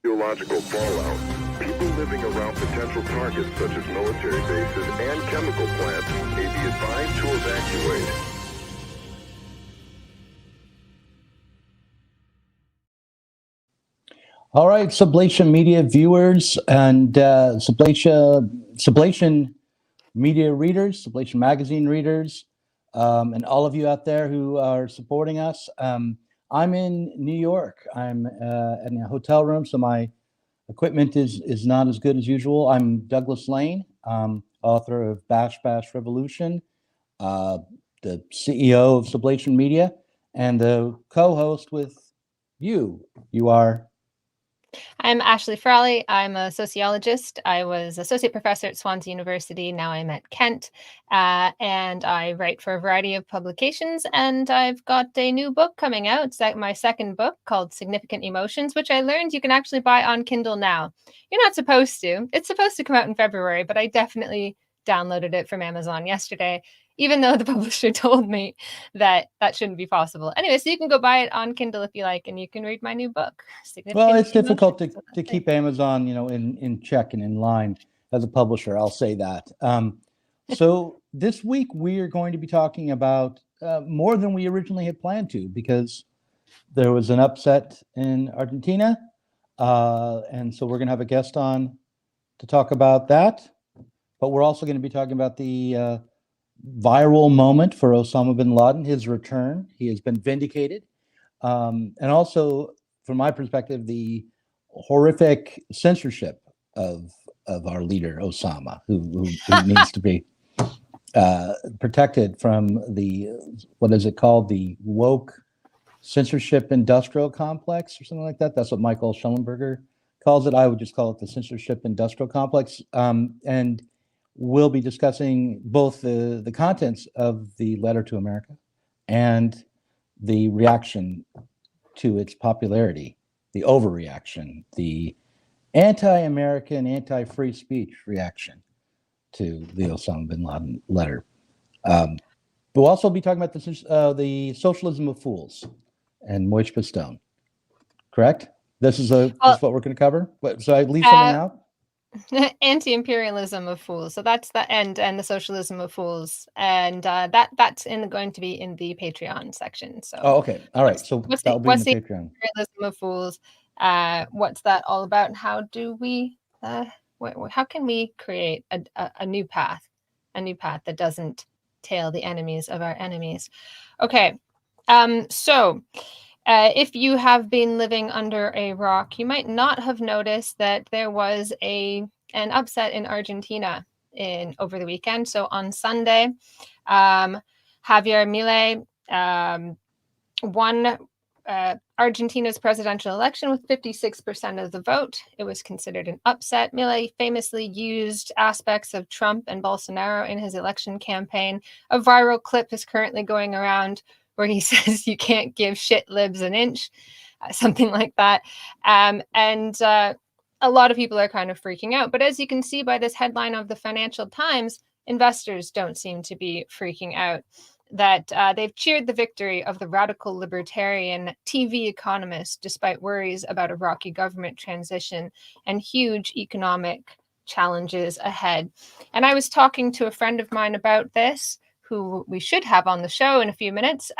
Geological fallout. People living around potential targets such as military bases and chemical plants may be advised to evacuate. All right, Sublation Media viewers and Sublation Media readers, Sublation Magazine readers, and all of you out there who are supporting us. I'm in New York. I'm in a hotel room, so my equipment is not as good as usual. I'm Douglas Lain, author of Bash Bash Revolution, the CEO of Sublation Media, and the co-host with you. You are... I'm Ashley Frawley. I'm a sociologist. I was associate professor at Swansea University. Now I'm at Kent, and I write for a variety of publications. And I've got a new book coming out. It's my second book called Significant Emotions, which I learned you can actually buy on Kindle now. You're not supposed to. It's supposed to come out in February, but I definitely downloaded it from Amazon yesterday, even though the publisher told me that shouldn't be possible. Anyway, so you can go buy it on Kindle if you like, and you can read my new book. Well, it's difficult to keep Amazon, in check and in line as a publisher. I'll say that. So this week we are going to be talking about more than we originally had planned to, because there was an upset in Argentina, and so we're going to have a guest on to talk about that. But we're also going to be talking about the viral moment for Osama bin Laden, his return. He has been vindicated. And also, from my perspective, the horrific censorship of our leader, Osama, who needs to be protected from the, what is it called? The woke censorship industrial complex or something like that. That's what Michael Schellenberger calls it. I would just call it the censorship industrial complex. And we'll be discussing both the contents of the letter to America and the reaction to its popularity, the overreaction, the anti-American, anti-free speech reaction to the Osama bin Laden letter. We'll also be talking about the socialism of fools and Moishe Postone. Correct? This is what we're going to cover. So I leave something out? Anti-imperialism of fools. So that's the end, and the socialism of fools, and that's going to be in the Patreon section. So okay, all right. So that'll be in the Patreon. Imperialism of fools. What's that all about? And how do we? How can we create a new path, that doesn't tail the enemies of our enemies? Okay. So. If you have been living under a rock, you might not have noticed that there was an upset in Argentina over the weekend. So on Sunday, Javier Milei won Argentina's presidential election with 56% of the vote. It was considered an upset. Milei famously used aspects of Trump and Bolsonaro in his election campaign. A viral clip is currently going around where he says you can't give shit libs an inch, something like that. And a lot of people are kind of freaking out. But as you can see by this headline of the Financial Times, investors don't seem to be freaking out. That they've cheered the victory of the radical libertarian TV economist, despite worries about a rocky government transition and huge economic challenges ahead. And I was talking to a friend of mine about this, who we should have on the show in a few minutes.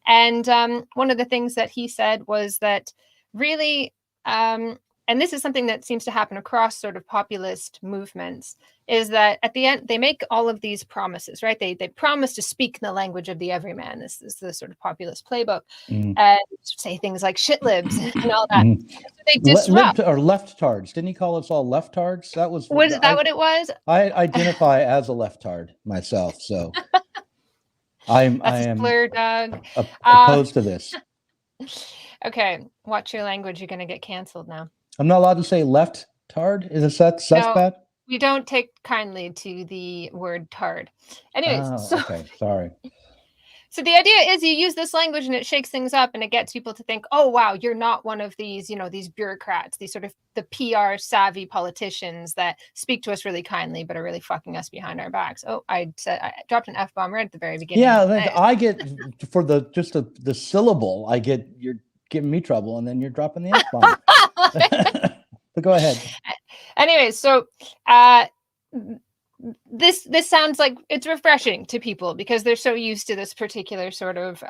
And one of the things that he said was that really, and this is something that seems to happen across sort of populist movements, is that at the end, they make all of these promises, right? They promise to speak the language of the everyman. This is the sort of populist playbook, and say things like shit libs and all that. So they disrupt. Or leftards. Didn't he call us all leftards? Was that what it was? I identify as a leftard myself, so I am slur, Doug. Opposed to this. Okay, watch your language. You're going to get canceled now. I'm not allowed to say left-tard? Is that bad? We don't take kindly to the word tard. Anyways, okay, sorry. So the idea is you use this language and it shakes things up and it gets people to think, oh, wow, you're not one of these, these bureaucrats, these sort of the PR savvy politicians that speak to us really kindly, but are really fucking us behind our backs. Oh, I dropped an F-bomb right at the very beginning. Yeah, I get for the syllable, you're giving me trouble and then you're dropping the F-bomb. But go ahead. Anyway, so this sounds like it's refreshing to people because they're so used to this particular sort of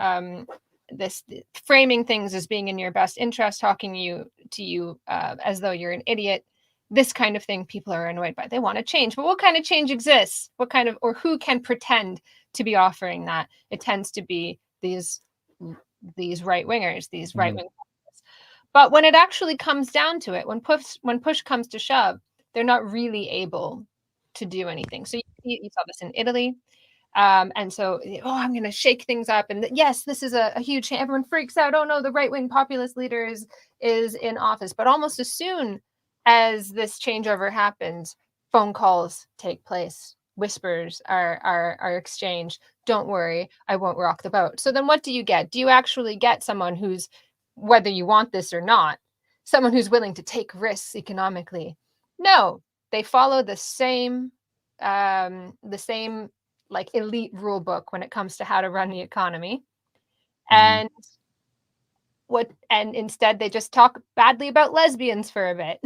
this framing things as being in your best interest, talking to you as though you're an idiot. This kind of thing people are annoyed by. They want to change, but what kind of change exists? What kind of, or who can pretend to be offering that? It tends to be these right wingers, these right wing. But when it actually comes down to it, when push comes to shove, they're not really able to do anything. So you saw this in Italy. And so, I'm going to shake things up. And yes, this is a huge change. Everyone freaks out. Oh no, the right-wing populist leader is in office. But almost as soon as this changeover happens, phone calls take place. Whispers are exchanged. Don't worry, I won't rock the boat. So then what do you get? Do you actually get someone who's, whether you want this or not, someone who's willing to take risks economically? No, they follow the same like elite rule book when it comes to how to run the economy. And instead they just talk badly about lesbians for a bit.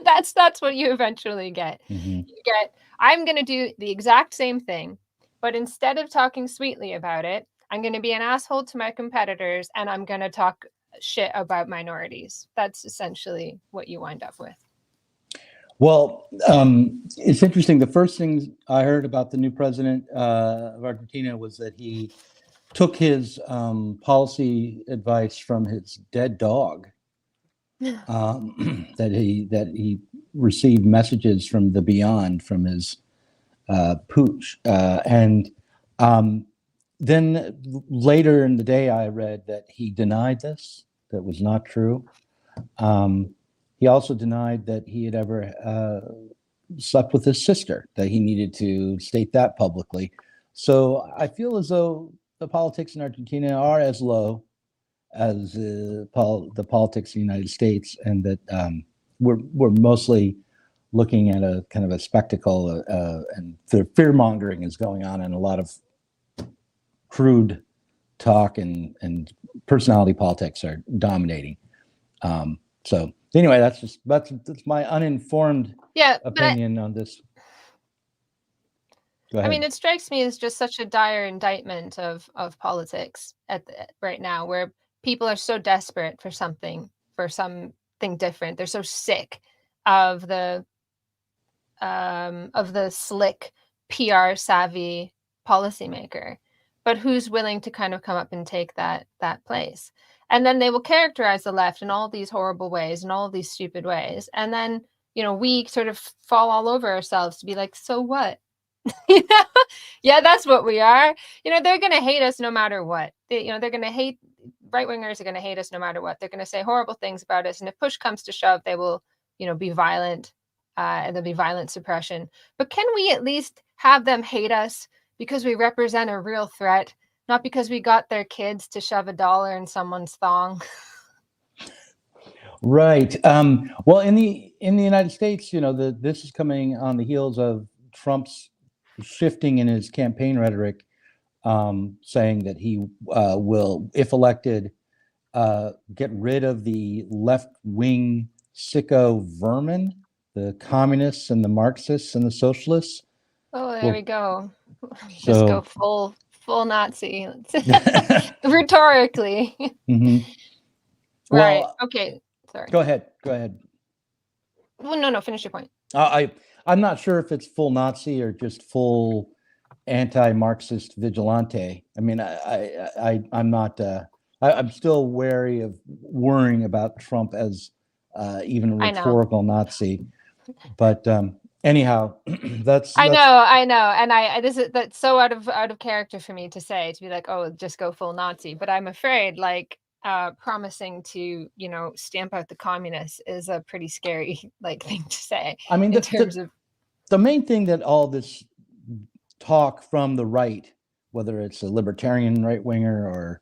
That's what you eventually get. You get, I'm going to do the exact same thing, but instead of talking sweetly about it, I'm going to be an asshole to my competitors and I'm going to talk shit about minorities. That's essentially what you wind up with. Well, it's interesting. The first thing I heard about the new president of Argentina was that he took his policy advice from his dead dog. That he received messages from the beyond from his pooch, and then later in the day, I read that he denied this. That was not true. He also denied that he had ever slept with his sister, that he needed to state that publicly. So I feel as though the politics in Argentina are as low as the politics in the United States, and that we're mostly looking at a kind of a spectacle, and the fear-mongering is going on, and a lot of crude talk and personality politics are dominating. So anyway, that's my uninformed opinion on this. Go ahead. I mean, it strikes me as just such a dire indictment of politics right now, where people are so desperate for something different. They're so sick of the slick, PR savvy policymaker, but who's willing to kind of come up and take that place? And then they will characterize the left in all these horrible ways and all these stupid ways. And then, we sort of fall all over ourselves to be like, so what? Yeah, that's what we are. They're going to hate us no matter what. They're going to hate, right wingers are going to hate us no matter what. They're going to say horrible things about us. And if push comes to shove, they will, be violent, and there'll be violent suppression. But can we at least have them hate us because we represent a real threat? Not because we got their kids to shove $1 in someone's thong. Right. Well, in the United States, this is coming on the heels of Trump's shifting in his campaign rhetoric, saying that he will, if elected, get rid of the left-wing sicko vermin, the communists and the Marxists and the socialists. Oh, there we go. Just go full Nazi. Rhetorically. Mm-hmm. Right. Well, okay. Sorry. Go ahead. Well, no, finish your point. I'm not sure if it's full Nazi or just full anti-Marxist vigilante. I mean, I'm not. I'm still wary of worrying about Trump as even a rhetorical Nazi. But anyhow, that's. I know, and that's so out of character for me to say, to be like, oh, just go full Nazi. But I'm afraid, like, promising to stamp out the communists is a pretty scary thing to say. I mean, the main thing that all this talk from the right, whether it's a libertarian right winger or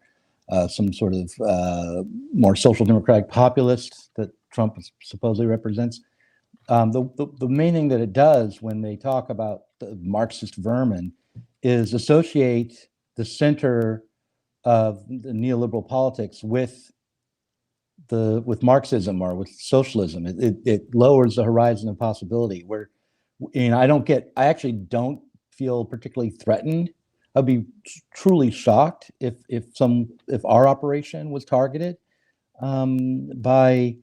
some sort of more social democratic populist that Trump supposedly represents, the main thing that it does when they talk about the Marxist vermin is associate the center of the neoliberal politics with with Marxism or with socialism. It lowers the horizon of possibility. Where, I actually don't feel particularly threatened. I'd be truly shocked if our operation was targeted by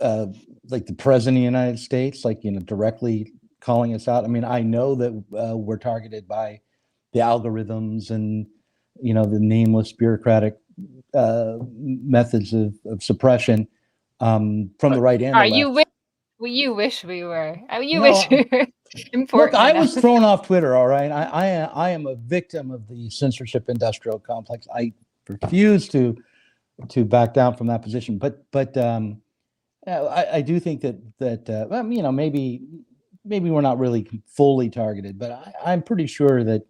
like the president of the United States, like, directly calling us out. I mean, I know that we're targeted by the algorithms and, the nameless bureaucratic methods of suppression from the right and the left. You wish we were. You No, wish we were important. Look, I enough. was thrown off Twitter. All right, I am a victim of the censorship industrial complex. I refuse to back down from that position. But I do think that maybe we're not really fully targeted, but I'm pretty sure that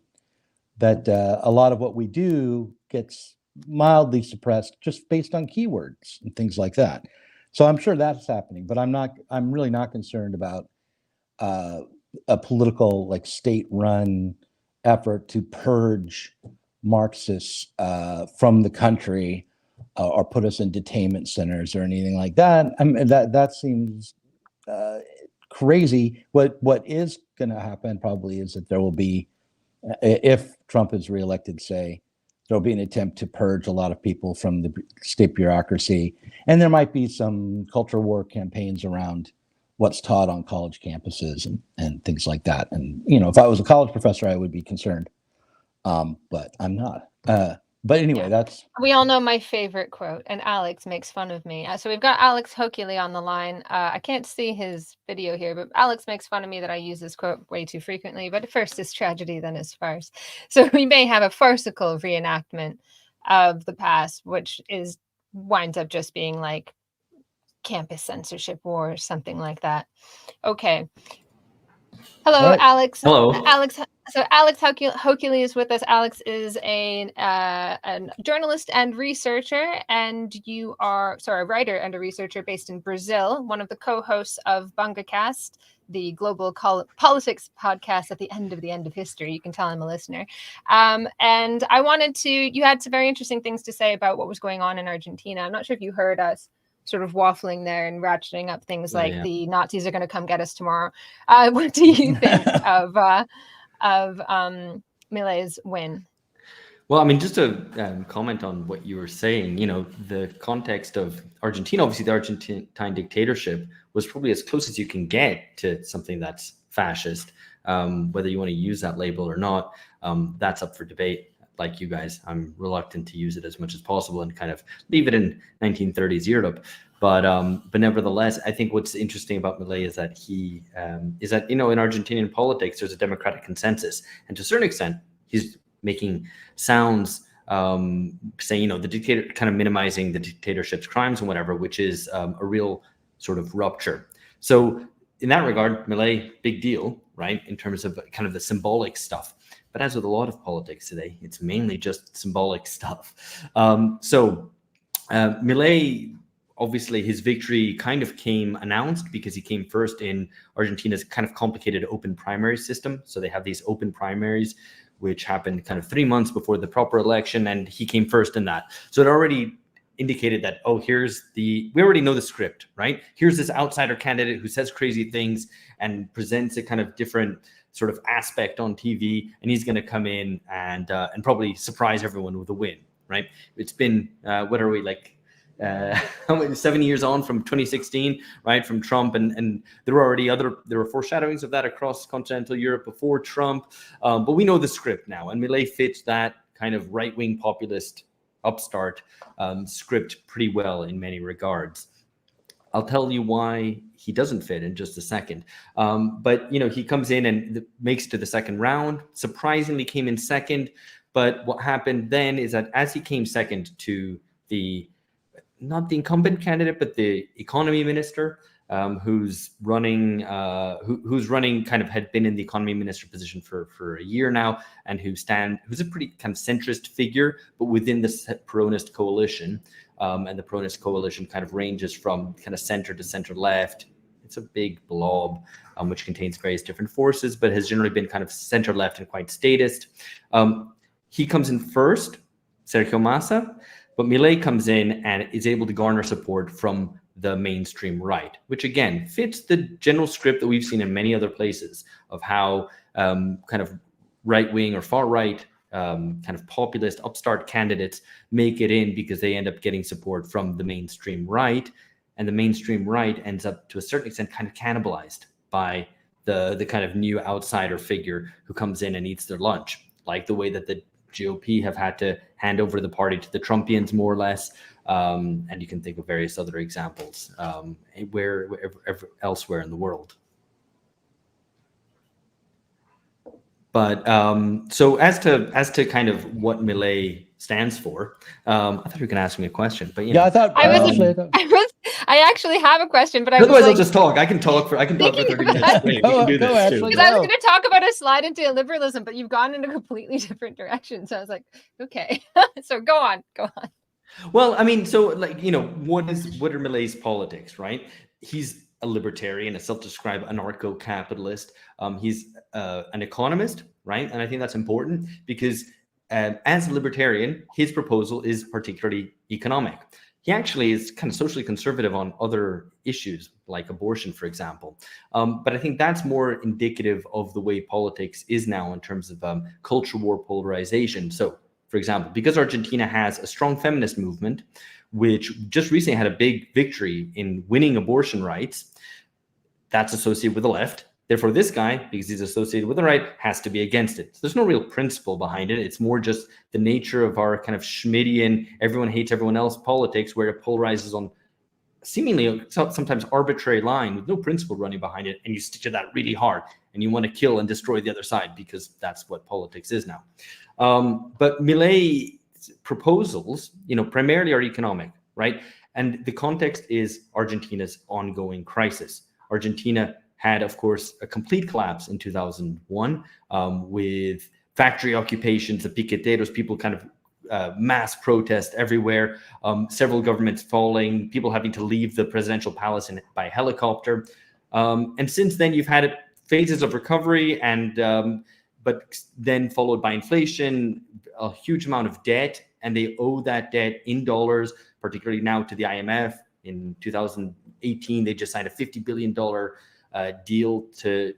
a lot of what we do gets mildly suppressed just based on keywords and things like that. So I'm sure that's happening, but I'm really not concerned about a political, like, state-run effort to purge Marxists from the country or put us in detainment centers or anything like that. I mean, that seems crazy. What is going to happen probably is that there will be, if Trump is reelected, say, there'll be an attempt to purge a lot of people from the state bureaucracy, and there might be some culture war campaigns around what's taught on college campuses and things like that. And if I was a college professor, I would be concerned, but I'm not. But anyway, we all know my favorite quote, and Alex makes fun of me. So we've got Alex Hokuley on the line. I can't see his video here, but Alex makes fun of me that I use this quote way too frequently. But first is tragedy, then is farce. So we may have a farcical reenactment of the past, which winds up just being like campus censorship war or something like that. Okay. Hello, right. Alex. Hello. Alex. So Alex Hokuley is with us. Alex is a journalist and researcher, and you are, a writer and a researcher based in Brazil, one of the co-hosts of BungaCast, the global politics podcast at the end of history. You can tell I'm a listener. And I wanted you had some very interesting things to say about what was going on in Argentina. I'm not sure if you heard us sort of waffling there and ratcheting up things like the Nazis are going to come get us tomorrow. What do you think of Milei's win? Well, I mean, just to comment on what you were saying, the context of Argentina, obviously the Argentine dictatorship was probably as close as you can get to something that's fascist. Whether you want to use that label or not, that's up for debate. Like you guys, I'm reluctant to use it as much as possible and kind of leave it in 1930s Europe. But nevertheless, I think what's interesting about Milei is that in Argentinian politics, there's a democratic consensus, and to a certain extent, he's making sounds saying, the dictator, kind of minimizing the dictatorship's crimes and whatever, which is a real sort of rupture. So in that regard, Milei, big deal, right? In terms of kind of the symbolic stuff. But as with a lot of politics today, it's mainly just symbolic stuff. Milei, obviously, his victory kind of came announced because he came first in Argentina's kind of complicated open primary system. So they have these open primaries, which happened kind of 3 months before the proper election, and he came first in that. So it already indicated that, we already know the script, right? Here's this outsider candidate who says crazy things and presents a kind of different sort of aspect on TV, and he's going to come in and probably surprise everyone with a win, right? It's been, 7 years on from 2016, right? From Trump, and there were foreshadowings of that across continental Europe before Trump, but we know the script now, and Milei fits that kind of right-wing populist upstart script pretty well in many regards. I'll tell you why he doesn't fit in just a second. But he comes in and makes it to the second round, surprisingly came in second. But what happened then is that as he came second to not the incumbent candidate, but the economy minister, who's running kind of had been in the economy minister position for a year now, and who's a pretty kind of centrist figure, but within the Peronist coalition. And the Peronist coalition kind of ranges from kind of center to center left. It's a big blob, which contains various different forces, but has generally been kind of center left and quite statist. He comes in first, Sergio Massa, But Milei comes in and is able to garner support from the mainstream right, which again fits the general script that we've seen in many other places of how kind of right-wing or far-right kind of populist upstart candidates make it in because they end up getting support from the mainstream right, and the mainstream right ends up to a certain extent kind of cannibalized by the kind of new outsider figure who comes in and eats their lunch, like the way that the GOP have had to hand over the party to the Trumpians, more or less. And you can think of various other examples elsewhere in the world. But so as to kind of what Milei stands for, I thought you were going to ask me a question, but I thought I actually have a question, but otherwise I'll just talk. I can talk for 30 minutes straight. We can do this too. Because I was going to talk about a slide into illiberalism, but you've gone in a completely different direction. So I was like, okay, so go on. Well, I mean, so like, you know, what are Milei's politics, right? He's a libertarian, a self-described anarcho-capitalist. He's an economist, right? And I think that's important because as a libertarian, his proposal is particularly economic. He actually is kind of socially conservative on other issues like abortion, for example. But I think that's more indicative of the way politics is now in terms of culture war polarization. So, for example, because Argentina has a strong feminist movement, which just recently had a big victory in winning abortion rights, that's associated with the left. Therefore, this guy, because he's associated with the right, has to be against it. So there's no real principle behind it. It's more just the nature of our kind of Schmittian, everyone hates everyone else politics, where it polarizes on seemingly sometimes arbitrary line with no principle running behind it, and you stick to that really hard, and you want to kill and destroy the other side because that's what politics is now. But Milei's proposals, you know, primarily are economic, right? And the context is Argentina's ongoing crisis. Argentina had, of course, a complete collapse in 2001 with factory occupations, the piqueteros, people kind of mass protest everywhere, several governments falling, people having to leave the presidential palace by helicopter. And since then, you've had phases of recovery, and but then followed by inflation, a huge amount of debt, and they owe that debt in dollars, particularly now to the IMF. In 2018, they just signed a $50 billion deal to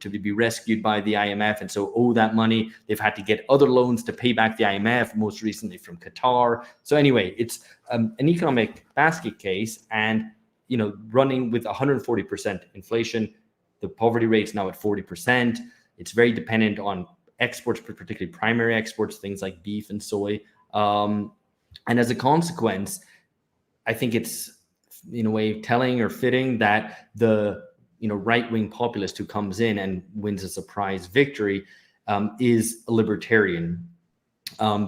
be rescued by the IMF, and so owe that money. They've had to get other loans to pay back the IMF, most recently from Qatar. So anyway, it's an economic basket case, and you know, running with 140% inflation, the poverty rate's now at 40%. It's very dependent on exports, particularly primary exports, things like beef and soy. And as a consequence, I think it's in a way telling or fitting that the right-wing populist who comes in and wins a surprise victory is a libertarian,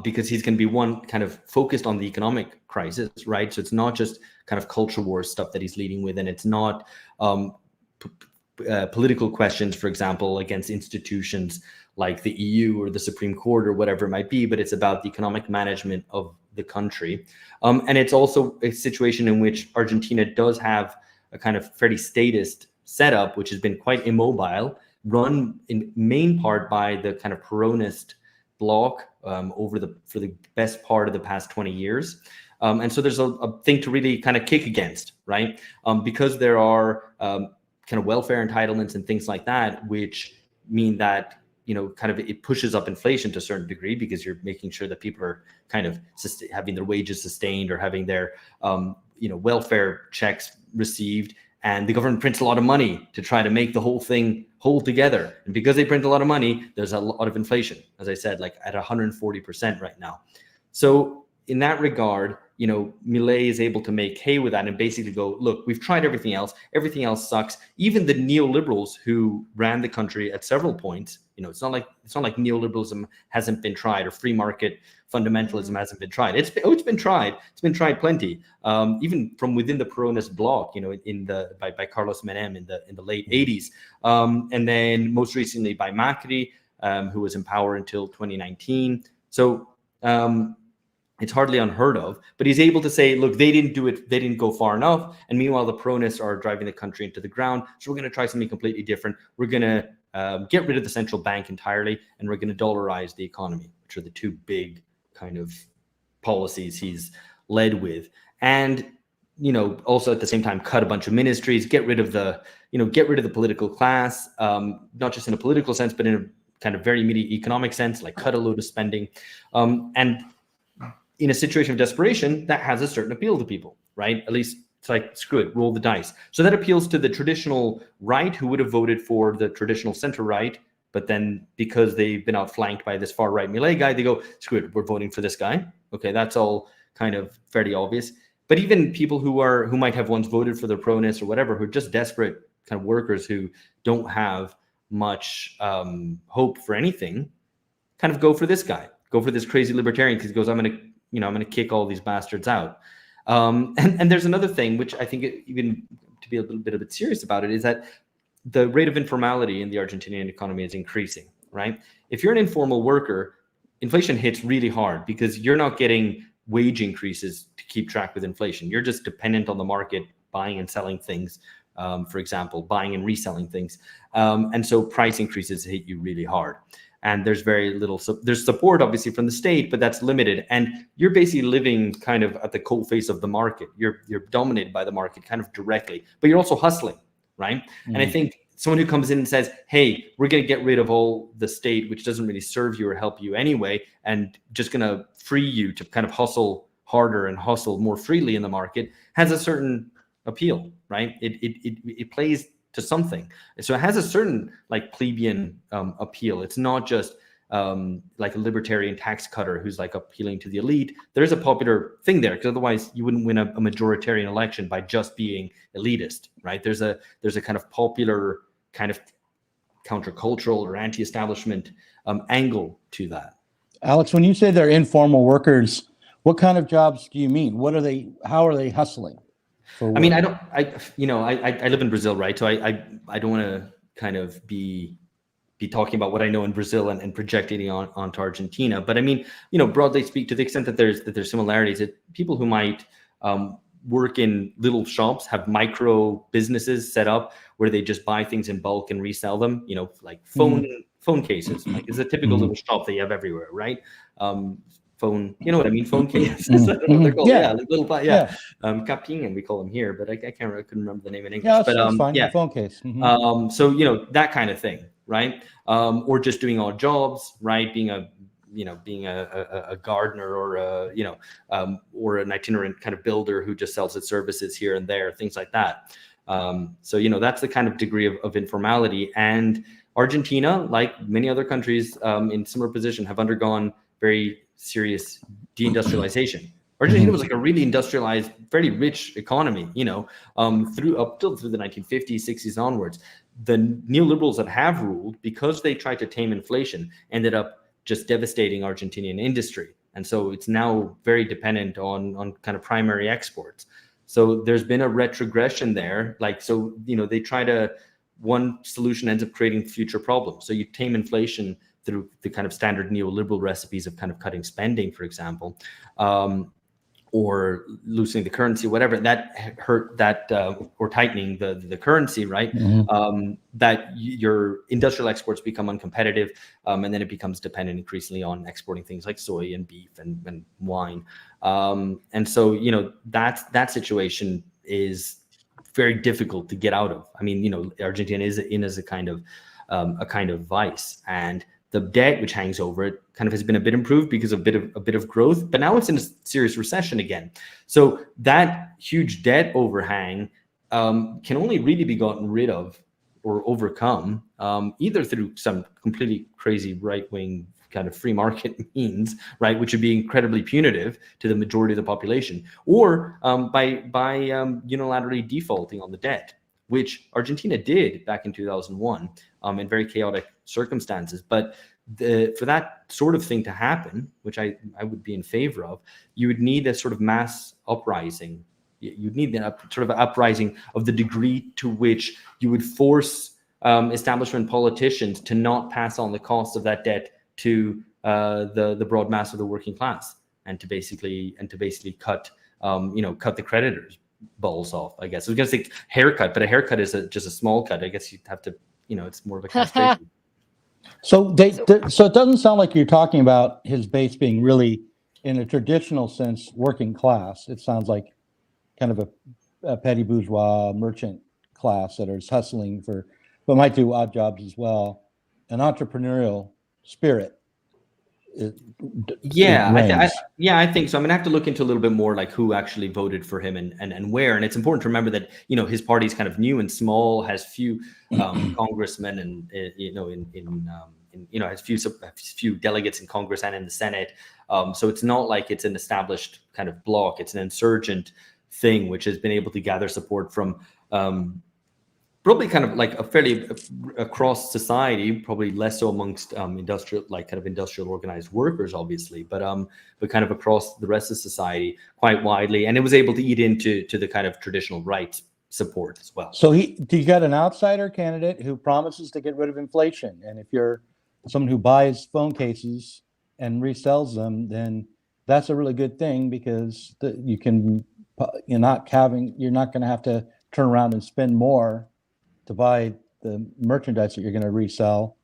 because he's going to be one kind of focused on the economic crisis, right? So it's not just kind of culture war stuff that he's leading with, and it's not political questions, for example, against institutions like the EU or the Supreme Court or whatever it might be, but it's about the economic management of the country. And it's also a situation in which Argentina does have a kind of fairly statist setup, which has been quite immobile, run in main part by the kind of Peronist bloc for the best part of the past 20 years. And so there's a thing to really kind of kick against, right? Because there are kind of welfare entitlements and things like that, which mean that, kind of it pushes up inflation to a certain degree, because you're making sure that people are kind of having their wages sustained or having their, welfare checks received. And the government prints a lot of money to try to make the whole thing hold together. And because they print a lot of money, there's a lot of inflation, as I said, like at 140% right now. So in that regard, Milei is able to make hay with that and basically go, look, we've tried everything else. Everything else sucks. Even the neoliberals who ran the country at several points, it's not like neoliberalism hasn't been tried, or free market fundamentalism hasn't been tried. It's been tried. It's been tried plenty. Even from within the Peronist bloc, by Carlos Menem in the late 80s, and then most recently by Macri, who was in power until 2019. So it's hardly unheard of, but he's able to say, look, they didn't do it. They didn't go far enough. And meanwhile, the Peronists are driving the country into the ground. So we're going to try something completely different. We're going to get rid of the central bank entirely, and we're going to dollarize the economy, which are the two big kind of policies he's led with. And, also at the same time, cut a bunch of ministries, get rid of the political class, not just in a political sense, but in a kind of very immediate economic sense, like cut a load of spending. And in a situation of desperation, that has a certain appeal to people, right? At least it's like, screw it, roll the dice. So that appeals to the traditional right who would have voted for the traditional center right. But then because they've been outflanked by this far right Milei guy, they go, screw it, we're voting for this guy. Okay, that's all kind of fairly obvious. But even people who might have once voted for their proness or whatever, who are just desperate kind of workers who don't have much hope for anything, kind of go for this guy, go for this crazy libertarian, because he goes, I'm gonna kick all these bastards out. And there's another thing which I think, even to be a little bit serious about it, is that the rate of informality in the Argentinian economy is increasing, right? If you're an informal worker, inflation hits really hard because you're not getting wage increases to keep track with inflation. You're just dependent on the market buying and selling things, for example, buying and reselling things. And so price increases hit you really hard. And there's very little, there's support obviously from the state, but that's limited. And you're basically living kind of at the cold face of the market. You're dominated by the market kind of directly, but you're also hustling, right? And I think someone who comes in and says, hey, we're going to get rid of all the state, which doesn't really serve you or help you anyway, and just going to free you to kind of hustle harder and hustle more freely in the market, has a certain appeal, right? It plays to something. So it has a certain like plebeian appeal. It's not just like a libertarian tax cutter who's like appealing to the elite. There's a popular thing there, because otherwise you wouldn't win a majoritarian election by just being elitist, right? There's a kind of popular, kind of countercultural or anti-establishment angle to that. Alex, when you say they're informal workers, what kind of jobs do you mean? What are they? How are they hustling? I mean, I live in Brazil, right? So I don't want to kind of be talking about what I know in Brazil and projecting it onto Argentina. But I mean, broadly speak, to the extent that there's similarities, that people who might work in little shops, have micro businesses set up where they just buy things in bulk and resell them, like phone cases, like it's a typical little shop that you have everywhere, right? Phone, you know what I mean? Phone cases. I don't know what they're called. Yeah, like little, capinha, we call them here, but I couldn't remember the name in English. Yeah, but that's fine. yeah, phone case. So that kind of thing, right? Or just doing odd jobs, right? Being a gardener or an itinerant kind of builder who just sells its services here and there, things like that. So that's the kind of degree of informality. And Argentina, like many other countries in similar position, have undergone very serious deindustrialization. Argentina was like a really industrialized, very rich economy, up till through the 1950s, 60s onwards. The neoliberals that have ruled, because they tried to tame inflation, ended up just devastating Argentinian industry. And so it's now very dependent on kind of primary exports. So there's been a retrogression there. They try to, one solution ends up creating future problems. So you tame inflation through the kind of standard neoliberal recipes of kind of cutting spending, for example, or loosening the currency, whatever that hurt that, or tightening the currency, right? That your industrial exports become uncompetitive, and then it becomes dependent increasingly on exporting things like soy and beef and wine. And so, that situation is very difficult to get out of. I mean, Argentina is in as a kind of vice, and the debt which hangs over it kind of has been a bit improved because of a bit of growth, but now it's in a serious recession again. So that huge debt overhang can only really be gotten rid of or overcome either through some completely crazy right-wing kind of free market means, right, which would be incredibly punitive to the majority of the population, or by unilaterally defaulting on the debt, which Argentina did back in 2001 in very chaotic circumstances. But for that sort of thing to happen, which I would be in favor of, you would need a sort of mass uprising. You'd need that sort of uprising of the degree to which you would force establishment politicians to not pass on the cost of that debt to the broad mass of the working class, and to basically cut the creditors' balls off. I guess I was going to say haircut, but a haircut is just a small cut. I guess you'd have to, it's more of a castration. So it doesn't sound like you're talking about his base being really in a traditional sense, working class. It sounds like kind of a petty bourgeois merchant class that is hustling for, but might do odd jobs as well. An entrepreneurial spirit. I think so. I'm gonna have to look into a little bit more like who actually voted for him and where. And it's important to remember that his party's kind of new and small, has few congressmen, and has few delegates in Congress and in the Senate. So it's not like it's an established kind of bloc. It's an insurgent thing which has been able to gather support from probably kind of like a fairly across society, probably less so amongst industrial organized workers, obviously, but kind of across the rest of society quite widely. And it was able to eat into the kind of traditional right support as well. So you got an outsider candidate who promises to get rid of inflation. And if you're someone who buys phone cases and resells them, then that's a really good thing, because you're not going to have to turn around and spend more to buy the merchandise that you're going to resell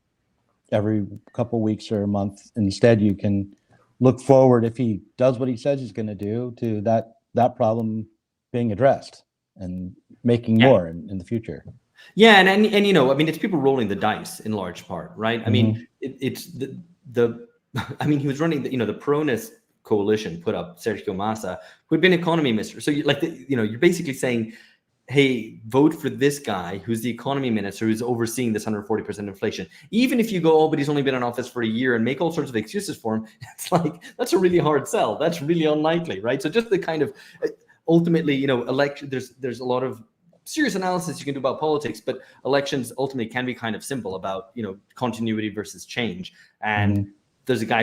every couple weeks or a month. Instead, you can look forward, if he does what he says he's going to do, to that problem being addressed and making more in the future. Yeah, and I mean, it's people rolling the dice in large part, right? I mean, it's I mean, he was running the Peronist coalition put up Sergio Massa, who had been economy minister. So you're basically saying, hey, vote for this guy who's the economy minister, who's overseeing this 140% inflation. Even if you go, but he's only been in office for a year, and make all sorts of excuses for him, it's like, that's a really hard sell. That's really unlikely, right? So just the kind of, ultimately, election, there's a lot of serious analysis you can do about politics, but elections ultimately can be kind of simple about, continuity versus change. And there's a guy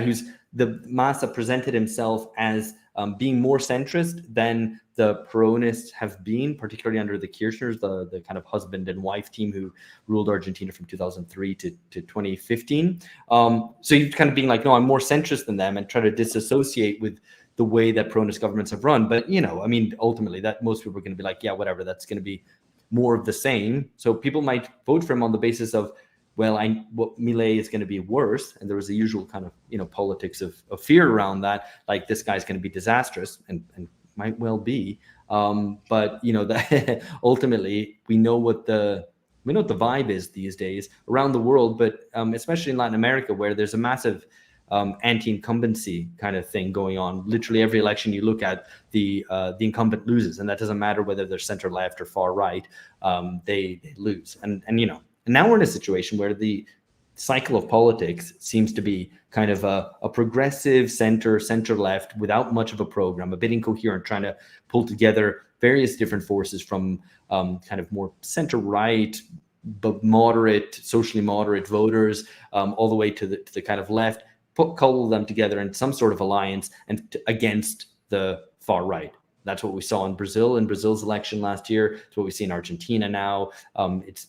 the Massa presented himself as being more centrist than the Peronists have been, particularly under the Kirchners, the kind of husband and wife team who ruled Argentina from 2003 to 2015. So you're kind of being like, no, I'm more centrist than them, and try to disassociate with the way that Peronist governments have run. But, I mean, ultimately that most people are going to be like, yeah, whatever, that's going to be more of the same. So people might vote for him on the basis of, well, what Milei is going to be worse. And there was the usual kind of, politics of fear around that, like this guy's going to be disastrous, and might well be. But, that ultimately we know what the vibe is these days around the world, but especially in Latin America, where there's a massive anti-incumbency kind of thing going on. Literally every election you look at, the incumbent loses, and that doesn't matter whether they're center left or far right. They lose, and now we're in a situation where the cycle of politics seems to be kind of a progressive center left without much of a program, a bit incoherent, trying to pull together various different forces from kind of more center right but socially moderate voters, all the way to the kind of left, couple them together in some sort of alliance and against the far right. That's what we saw in Brazil's election last year. It's what we see in Argentina now. It's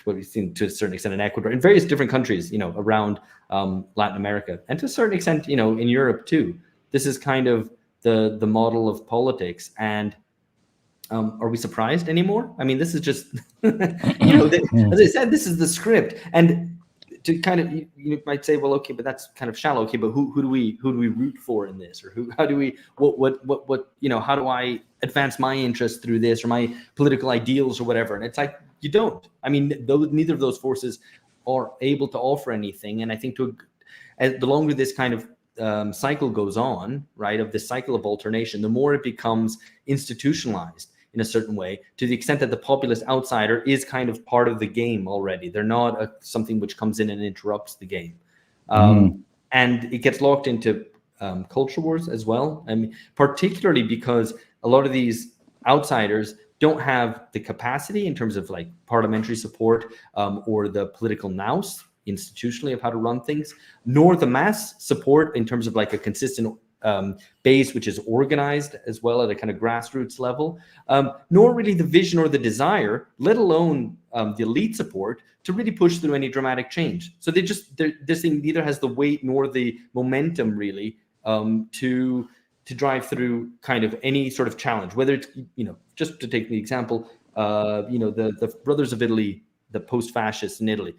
what we've seen to a certain extent in Ecuador, in various different countries, around Latin America, and to a certain extent, in Europe too. This is kind of the model of politics. And are we surprised anymore? I mean, this is just, as I said, this is the script. And to kind of, you might say, well, okay, but that's kind of shallow. Okay, but who do we root for in this, or how do we, how do I advance my interests through this, or my political ideals or whatever? And it's like, you don't. I mean, neither of those forces are able to offer anything. And I think the longer this kind of cycle goes on, right, of this cycle of alternation, the more it becomes institutionalized in a certain way, to the extent that the populist outsider is kind of part of the game already. They're not something which comes in and interrupts the game. And it gets locked into culture wars as well. I mean, particularly because a lot of these outsiders don't have the capacity in terms of like parliamentary support or the political nous institutionally of how to run things, nor the mass support in terms of like a consistent base which is organized as well at a kind of grassroots level, nor really the vision or the desire, let alone the elite support to really push through any dramatic change. So this thing neither has the weight nor the momentum really to drive through kind of any sort of challenge, whether it's, just to take the example, the Brothers of Italy, the post-fascists in Italy,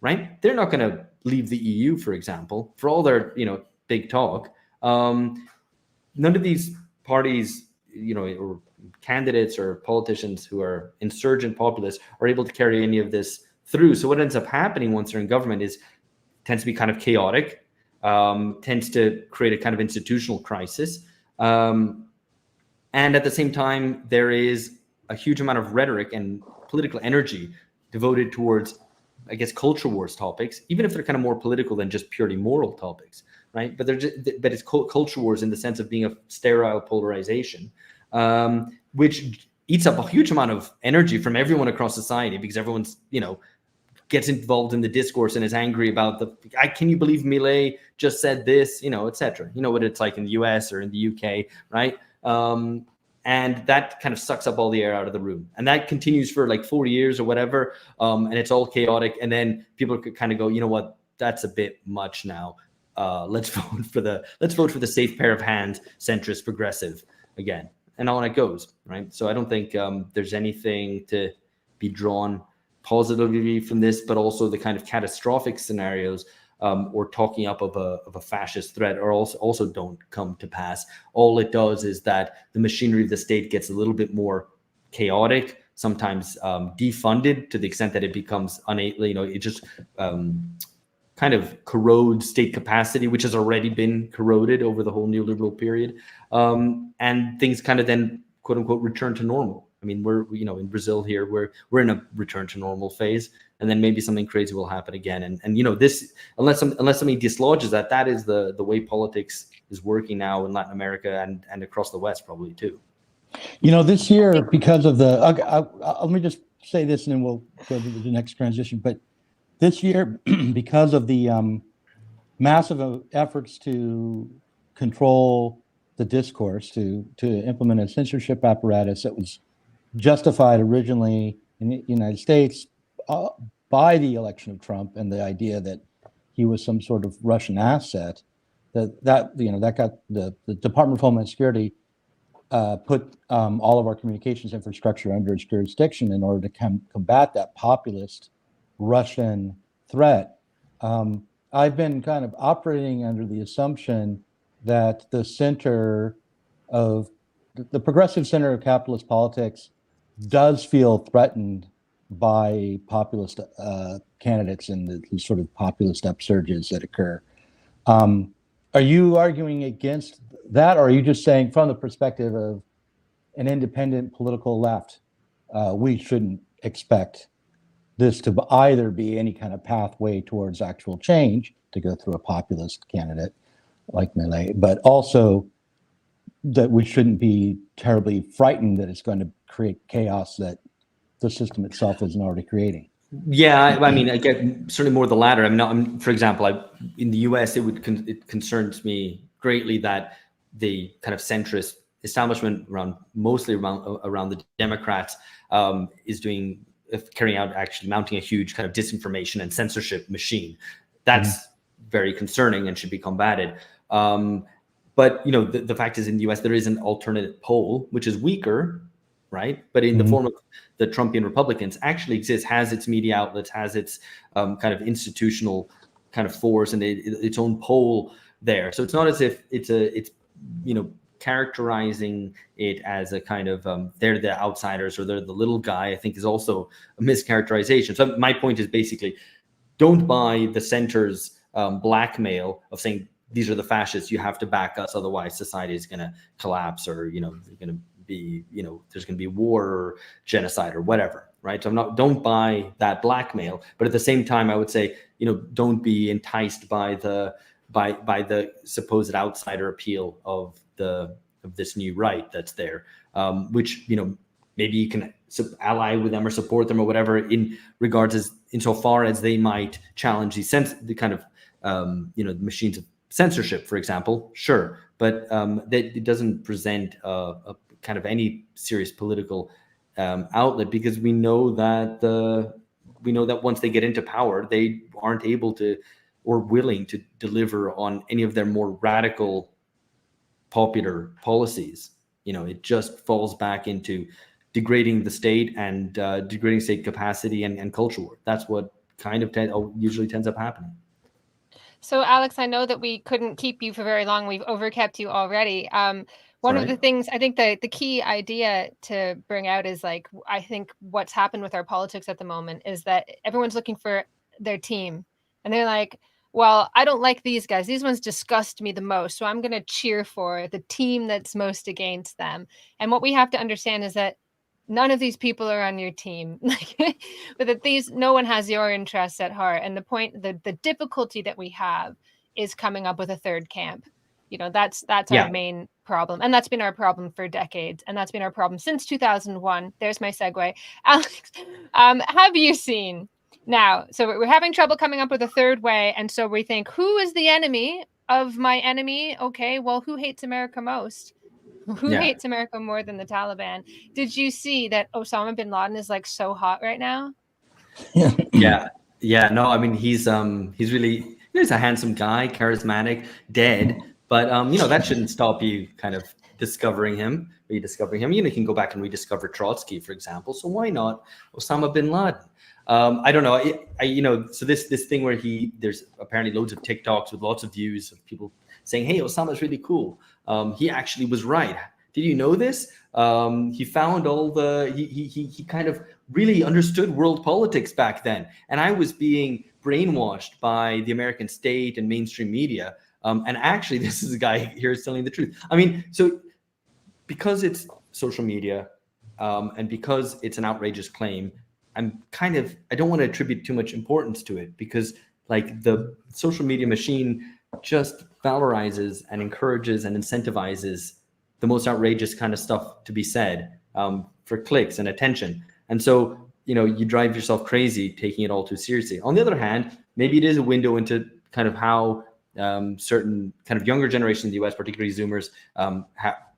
right? They're not going to leave the EU, for example, for all their, big talk. none of these parties, or candidates or politicians who are insurgent populists are able to carry any of this through. So what ends up happening once they're in government tends to be kind of chaotic, tends to create a kind of institutional crisis. And at the same time, there is a huge amount of rhetoric and political energy devoted towards, I guess, culture wars topics, even if they're kind of more political than just purely moral topics, right? But it's culture wars in the sense of being a sterile polarization, which eats up a huge amount of energy from everyone across society, because everyone's, gets involved in the discourse and is angry about can you believe Millet just said this, etc. You know what it's like in the US or in the UK, right? And that kind of sucks up all the air out of the room. And that continues for like 4 years or whatever. And it's all chaotic. And then people could kind of go, you know what, that's a bit much now. Let's vote for the safe pair of hands, centrist, progressive again. And on it goes, right? So I don't think there's anything to be drawn positively from this, but also the kind of catastrophic scenarios or talking up of a fascist threat are also don't come to pass. All it does is that the machinery of the state gets a little bit more chaotic, sometimes defunded to the extent that it becomes unable, it just kind of corrodes state capacity, which has already been corroded over the whole neoliberal period. And things kind of then, quote unquote, return to normal. I mean, we're, in Brazil here, we're in a return to normal phase, and then maybe something crazy will happen again. And this, unless somebody dislodges that is the way politics is working now in Latin America and across the West probably too. This year, because of let me just say this and then we'll go to the next transition. But this year, because of the massive efforts to control the discourse, to implement a censorship apparatus that was justified originally in the United States by the election of Trump and the idea that he was some sort of Russian asset, that got the Department of Homeland Security put all of our communications infrastructure under its jurisdiction in order to combat that populist Russian threat. I've been kind of operating under the assumption that the progressive center of capitalist politics does feel threatened by populist candidates and the sort of populist upsurges that occur. Are you arguing against that, or are you just saying from the perspective of an independent political left, we shouldn't expect this to either be any kind of pathway towards actual change to go through a populist candidate like Millet, but also that we shouldn't be terribly frightened that it's going to create chaos that the system itself isn't already creating? Yeah, I mean, I get certainly more the latter. For example, in the US, it concerns me greatly that the kind of centrist establishment mostly around the Democrats is mounting a huge kind of disinformation and censorship machine. That's very concerning and should be combated. But the fact is, in the US, there is an alternate pole, which is weaker, right? But in the form of the Trumpian Republicans, actually exists, has its media outlets, has its kind of institutional kind of force and its own pole there. So it's not as if it's characterizing it as a kind of they're the outsiders or they're the little guy, I think is also a mischaracterization. So my point is basically, don't buy the center's blackmail of saying these are the fascists, you have to back us, otherwise society is going to collapse, or there's going to be war or genocide or whatever, right? So don't buy that blackmail, but at the same time, I would say, don't be enticed by the supposed outsider appeal of this new right that's there, which maybe you can ally with them or support them or whatever insofar as they might challenge the kind of the machines of censorship, for example, sure, but that it doesn't present a kind of any serious political outlet, because we know that once they get into power, they aren't able to or willing to deliver on any of their more radical popular policies. It just falls back into degrading the state and degrading state capacity and culture war. That's what kind of usually tends up happening. So, Alex, I know that we couldn't keep you for very long. We've overkept you already. One of the things, I think the key idea to bring out is like, I think what's happened with our politics at the moment is that everyone's looking for their team. And they're like, well, I don't like these guys. These ones disgust me the most. So I'm going to cheer for the team that's most against them. And what we have to understand is that none of these people are on your team. But that no one has your interests at heart. And the difficulty that we have is coming up with a third camp. That's our main problem. And that's been our problem for decades. And that's been our problem since 2001. There's my segue. Alex, have you seen now? So we're having trouble coming up with a third way. And so we think, who is the enemy of my enemy? Okay, well, who hates America most? Who hates America more than the Taliban? Did you see that Osama bin Laden is like so hot right now? Yeah. No, I mean, he's really, he's a handsome guy, charismatic, dead. But, that shouldn't stop you kind of rediscovering him. You can go back and rediscover Trotsky, for example. So why not Osama bin Laden? I don't know. So this thing where there's apparently loads of TikToks with lots of views of people saying, hey, Osama's really cool. He actually was right. Did you know this? He found he kind of really understood world politics back then. And I was being brainwashed by the American state and mainstream media. And actually, this is a guy here is telling the truth. I mean, so because it's social media and because it's an outrageous claim, I don't want to attribute too much importance to it because like the social media machine just valorizes and encourages and incentivizes the most outrageous kind of stuff to be said for clicks and attention. And so, you drive yourself crazy taking it all too seriously. On the other hand, maybe it is a window into kind of how certain kind of younger generations in the US, particularly Zoomers,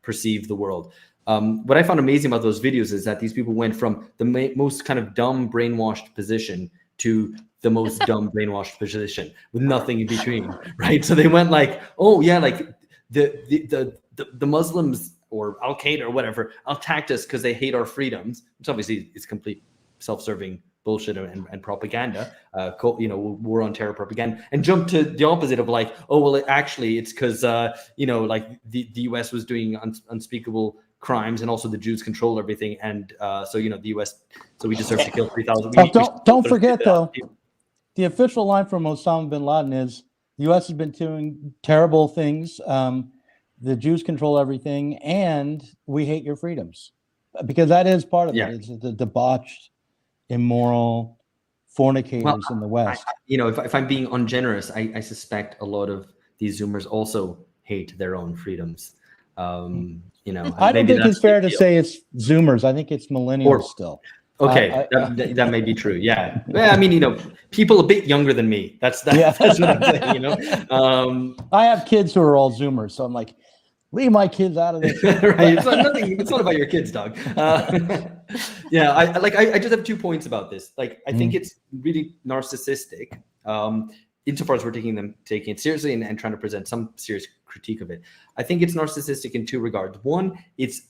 perceive the world. What I found amazing about those videos is that these people went from the most kind of dumb brainwashed position to the most dumb brainwashed position with nothing in between, right? So they went like, oh yeah, like the Muslims or Al Qaeda or whatever attacked us because they hate our freedoms, which obviously is complete self-serving bullshit and propaganda, war on terror propaganda, and jump to the opposite of like, oh well, actually it's because like the US was doing unspeakable crimes and also the Jews control everything, and so the US, so we deserve to kill 3,000. Don't forget though, the official line from Osama bin Laden is the US has been doing terrible things. The Jews control everything, and we hate your freedoms, because that is part of it. It's the debauched, immoral fornicators in the West. If I'm being ungenerous, I suspect a lot of these Zoomers also hate their own freedoms. I don't think it's fair to say it's Zoomers. I think it's millennials still. Okay, that may be true. Yeah. I mean, people a bit younger than me. That's what I'm saying. I have kids who are all Zoomers, so I'm like, leave my kids out of this. Right. It's not about your kids, dog. I just have 2 points about this. Like, I think it's really narcissistic, insofar as we're taking it seriously and trying to present some serious critique of it. I think it's narcissistic in 2 regards. One, it's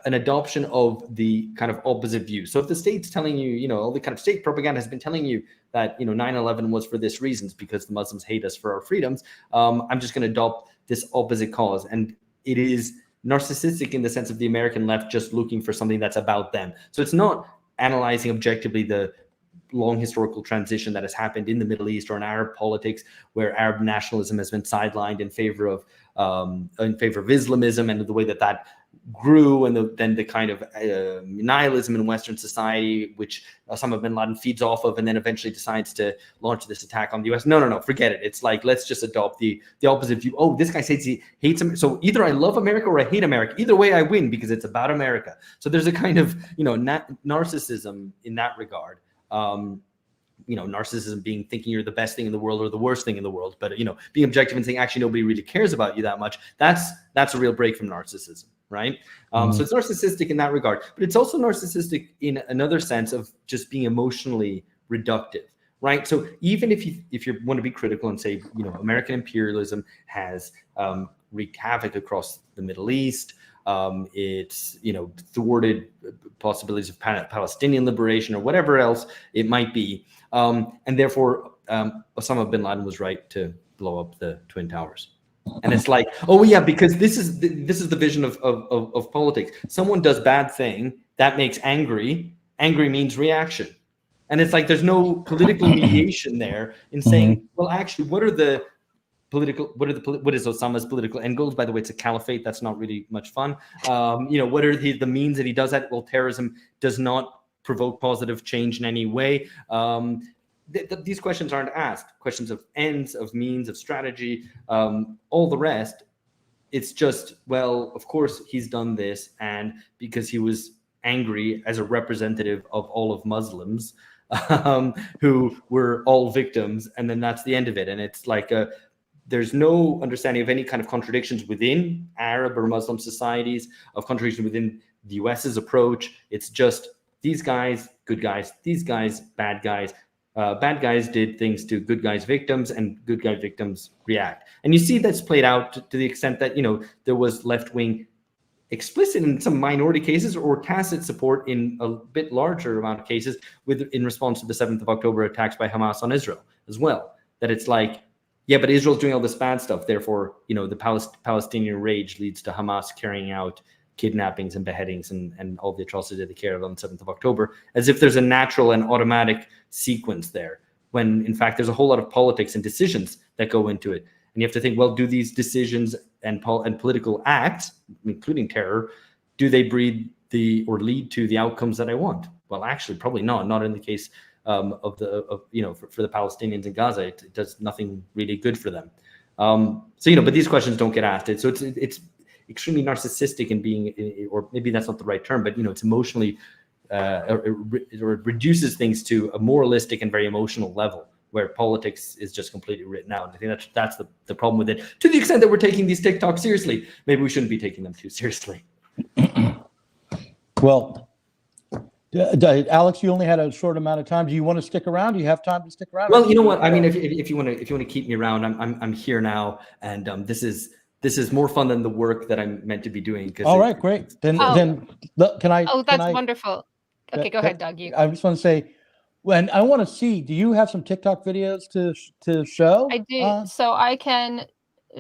an adoption of the kind of opposite view. So if the state's telling you, all the kind of state propaganda has been telling you that, 9/11 was for this reasons because the Muslims hate us for our freedoms, I'm just going to adopt this opposite cause. And it is narcissistic in the sense of the American left just looking for something that's about them. So it's not analyzing objectively the long historical transition that has happened in the Middle East or in Arab politics, where Arab nationalism has been sidelined in favor of Islamism, and the way that grew, and then the kind of nihilism in Western society, which Osama bin Laden feeds off of, and then eventually decides to launch this attack on the US. No, forget it. It's like, let's just adopt the opposite view. Oh, this guy says he hates him. So either I love America or I hate America. Either way, I win because it's about America. So there's a kind of, narcissism in that regard. Narcissism being thinking you're the best thing in the world or the worst thing in the world, but being objective and saying actually nobody really cares about you that much. That's a real break from narcissism, right? So it's narcissistic in that regard, but it's also narcissistic in another sense of just being emotionally reductive, right? So even if you want to be critical and say, American imperialism has wreaked havoc across the Middle East, it's thwarted possibilities of Palestinian liberation or whatever else it might be, and therefore Osama bin Laden was right to blow up the Twin Towers. And it's like, oh yeah, because this is the vision of politics. Someone does bad thing that makes angry. Angry means reaction. And it's like there's no political mediation there in saying, well, actually, what is Osama's political end goals? By the way, it's a caliphate. That's not really much fun. What are the means that he does that? Well, terrorism does not provoke positive change in any way. These questions aren't asked. Questions of ends, of means, of strategy, all the rest. It's just, well, of course he's done this, and because he was angry as a representative of all of Muslims, who were all victims, and then that's the end of it. And it's like there's no understanding of any kind of contradictions within Arab or Muslim societies, of contradictions within the US's approach. It's just these guys, good guys, these guys, bad guys. Bad guys did things to good guys' victims, and good guy victims react. And you see that's played out to the extent that, there was left-wing explicit in some minority cases or tacit support in a bit larger amount of cases in response to the 7th of October attacks by Hamas on Israel as well. That it's like, yeah, but Israel's doing all this bad stuff. Therefore, the Palestinian rage leads to Hamas carrying out kidnappings and beheadings and all the atrocities they carried out on the 7th of October, as if there's a natural and automatic sequence there, when in fact there's a whole lot of politics and decisions that go into it. And you have to think, well, do these decisions and political acts, including terror, do they lead to the outcomes that I want? Well, actually, probably not in the case for the Palestinians in Gaza. It does nothing really good for them. But these questions don't get asked. So it's extremely narcissistic in being, or maybe that's not the right term, but it's emotionally, it reduces things to a moralistic and very emotional level, where politics is just completely written out. And I think that's the problem with it. To the extent that we're taking these TikToks seriously, maybe we shouldn't be taking them too seriously. Well, Alex, you only had a short amount of time. Do you want to stick around? Do you have time to stick around? Well, you know what? I mean, if you want to keep me around, I'm here now, and this is more fun than the work that I'm meant to be doing. All right, great. Then look, can I? Oh, that's wonderful. Okay, go ahead, Doug. I just want to say, when I want to see, do you have some TikTok videos to show? I do. So I can.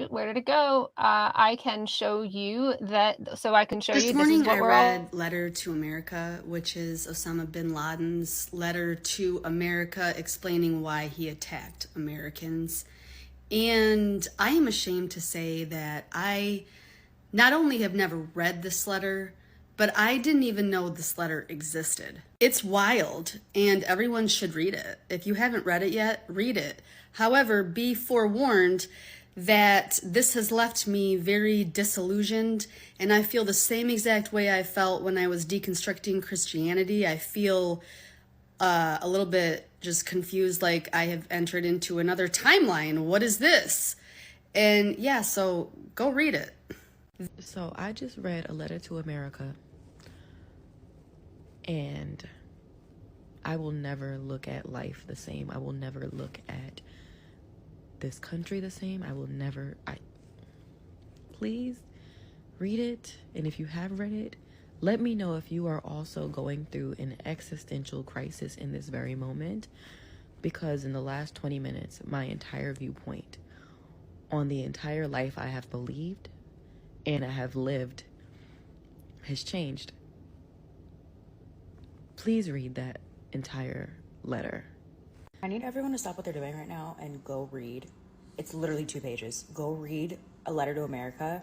Where did it go? I can show you that. So I can show you. This morning I read Letter to America, which is Osama bin Laden's letter to America explaining why he attacked Americans. And I am ashamed to say that I not only have never read this letter, but I didn't even know this letter existed. It's wild, and everyone should read it. If you haven't read it yet, read it. However, be forewarned that this has left me very disillusioned, and I feel the same exact way I felt when I was deconstructing Christianity. I feel a little bit just confused, like I have entered into another timeline. What is this? And yeah, so go read it. So I just read A Letter to America, and I will never look at life the same. I will never look at this country the same. Please read it. And if you have read it, let me know if you are also going through an existential crisis in this very moment, because in the last 20 minutes, my entire viewpoint on the entire life I have believed and I have lived has changed. Please read that entire letter. I need everyone to stop what they're doing right now and go read. It's literally 2 pages. Go read A Letter to America.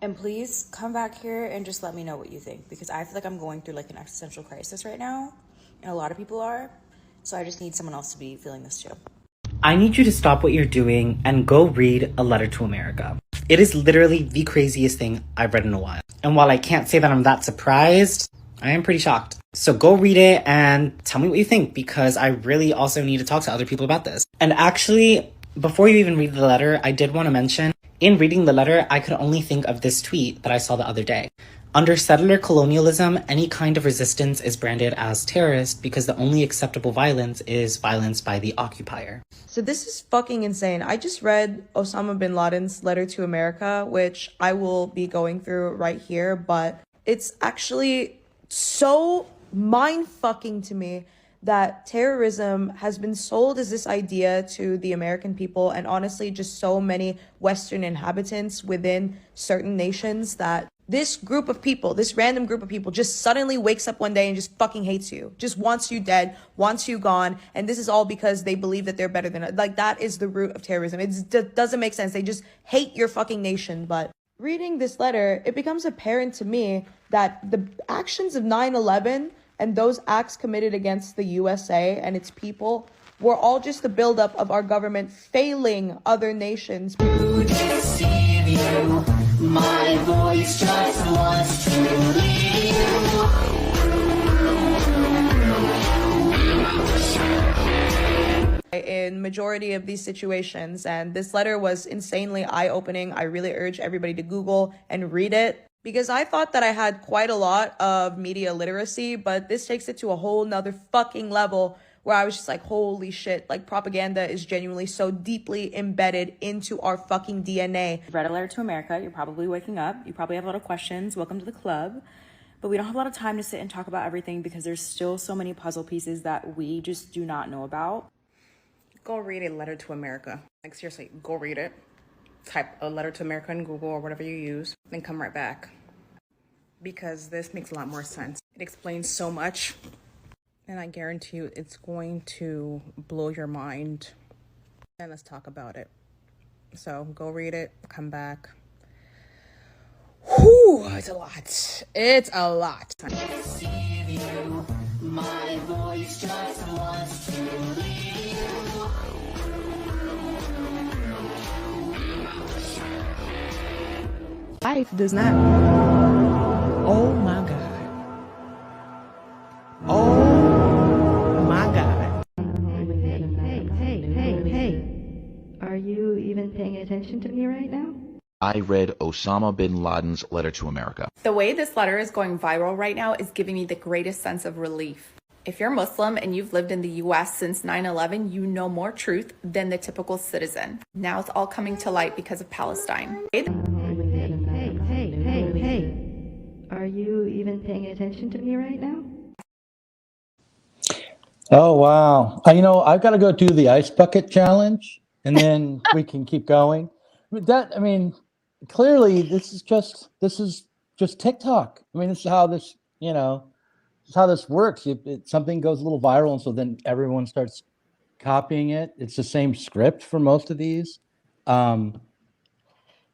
And please come back here and just let me know what you think, because I feel like I'm going through like an existential crisis right now, and a lot of people are. So I just need someone else to be feeling this too. I need you to stop what you're doing and go read A Letter to America. It is literally the craziest thing I've read in a while. And while I can't say that I'm that surprised, I am pretty shocked. So go read it and tell me what you think, because I really also need to talk to other people about this. And actually, before you even read the letter, I did want to mention, in reading the letter, I could only think of this tweet that I saw the other day. Under settler colonialism, any kind of resistance is branded as terrorist because the only acceptable violence is violence by the occupier. So this is fucking insane. I just read Osama bin Laden's Letter to America, which I will be going through right here, but it's actually so mind-fucking to me that terrorism has been sold as this idea to the American people and honestly just so many Western inhabitants within certain nations that this group of people, this random group of people just suddenly wakes up one day and just fucking hates you, just wants you dead, wants you gone. And this is all because they believe that they're better than us. Like, that is the root of terrorism. It doesn't make sense. They just hate your fucking nation. But reading this letter, it becomes apparent to me that the actions of 9/11 and those acts committed against the USA and its people were all just the buildup of our government failing other nations. My voice just wants to leave in majority of these situations, and this letter was insanely eye-opening. I really urge everybody to Google and read it, because I thought that I had quite a lot of media literacy, but this takes it to a whole nother fucking level where I was just like, holy shit, like propaganda is genuinely so deeply embedded into our fucking DNA. Read a letter to America. You're probably waking up. You probably have a lot of questions. Welcome to the club. But we don't have a lot of time to sit and talk about everything because there's still so many puzzle pieces that we just do not know about. Go read a letter to America. Like, seriously, go read it. Type a letter to America in Google or whatever you use, then come right back. Because this makes a lot more sense. It explains so much, and I guarantee you it's going to blow your mind. And let's talk about it. So go read it, come back. Whew, it's a lot. It's a lot. My voice just wants to leave. Life does not. Oh my God. Oh my God. Hey. Are you even paying attention to me right now? I read Osama bin Laden's letter to America. The way this letter is going viral right now is giving me the greatest sense of relief. If you're Muslim and you've lived in the US since 9/11, you know more truth than the typical citizen. Now it's all coming to light because of Palestine. Hey. Are you even paying attention to me right now? Oh, wow. I've got to go do the ice bucket challenge, and then we can keep going. Clearly, this is just TikTok. This is how this, works. Something goes a little viral, and so then everyone starts copying it. It's the same script for most of these.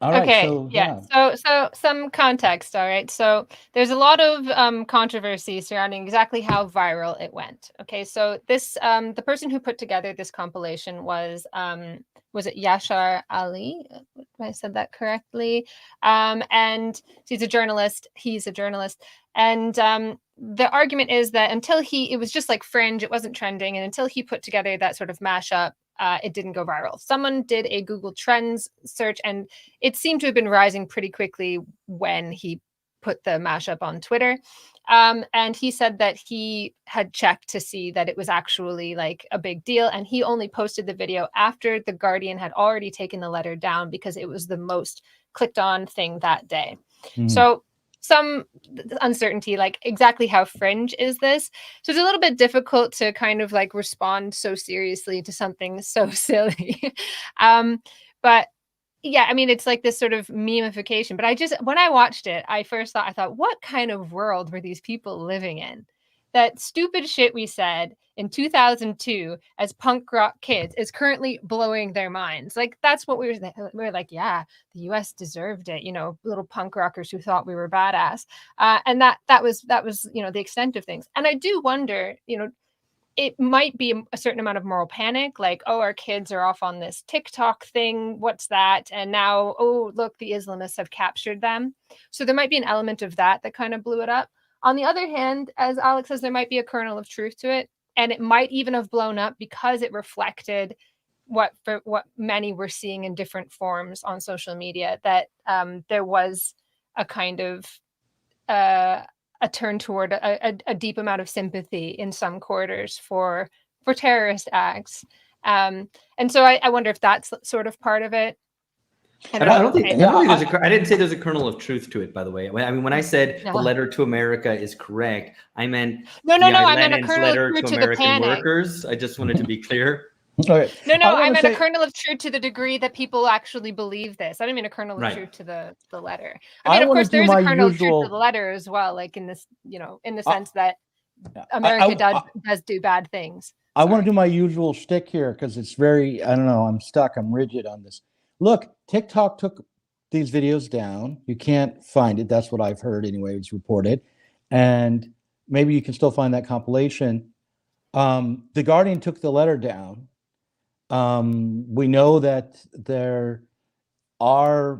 All right, okay. so, yeah. So some context. All right. So there's a lot of controversy surrounding exactly how viral it went. Okay. So this the person who put together this compilation was it Yashar Ali? If I said that correctly. And he's a journalist. And the argument is that until it was just like fringe, it wasn't trending, and until he put together that sort of mashup, it didn't go viral. Someone did a Google Trends search, and it seemed to have been rising pretty quickly when he put the mashup on Twitter. And he said that he had checked to see that it was actually like a big deal, and he only posted the video after The Guardian had already taken the letter down because it was the most clicked on thing that day. Mm-hmm. So some uncertainty, like exactly how fringe is this? So it's a little bit difficult to kind of like respond so seriously to something so silly. But yeah, it's like this sort of memification. But when I watched it, I thought, what kind of world were these people living in? That stupid shit we said in 2002 as punk rock kids is currently blowing their minds. Like, that's what we were like, yeah, the US deserved it, little punk rockers who thought we were badass. And that was, the extent of things. And I do wonder, it might be a certain amount of moral panic, like, oh, our kids are off on this TikTok thing. What's that? And now, oh, look, the Islamists have captured them. So there might be an element of that kind of blew it up. On the other hand, as Alex says, there might be a kernel of truth to it. And it might even have blown up because it reflected what many were seeing in different forms on social media, that there was a kind of a turn toward a deep amount of sympathy in some quarters for terrorist acts. And so I wonder if that's sort of part of it. I I don't don't know. think, I don't think I didn't say there's a kernel of truth to it, by the way. I mean, when I said No. the letter to America is correct, I meant No, V.I. I meant a Lenin's kernel of letter truth to to the American panic. workers. I just wanted to be clear. Okay. No, I wanna meant a say- kernel of truth to the degree that people actually believe this. I don't mean a kernel of Right. truth to the letter. I I mean, of wanna course, do there is a my kernel of truth usual- to the letter as well, like in this, in the sense that I America does do bad things. I want to do my usual shtick here because it's very, I don't know, I'm stuck, I'm rigid on this. Look, TikTok took these videos down. You can't find it. That's what I've heard anyway, it's reported. And maybe you can still find that compilation. The Guardian took the letter down. We know that there are,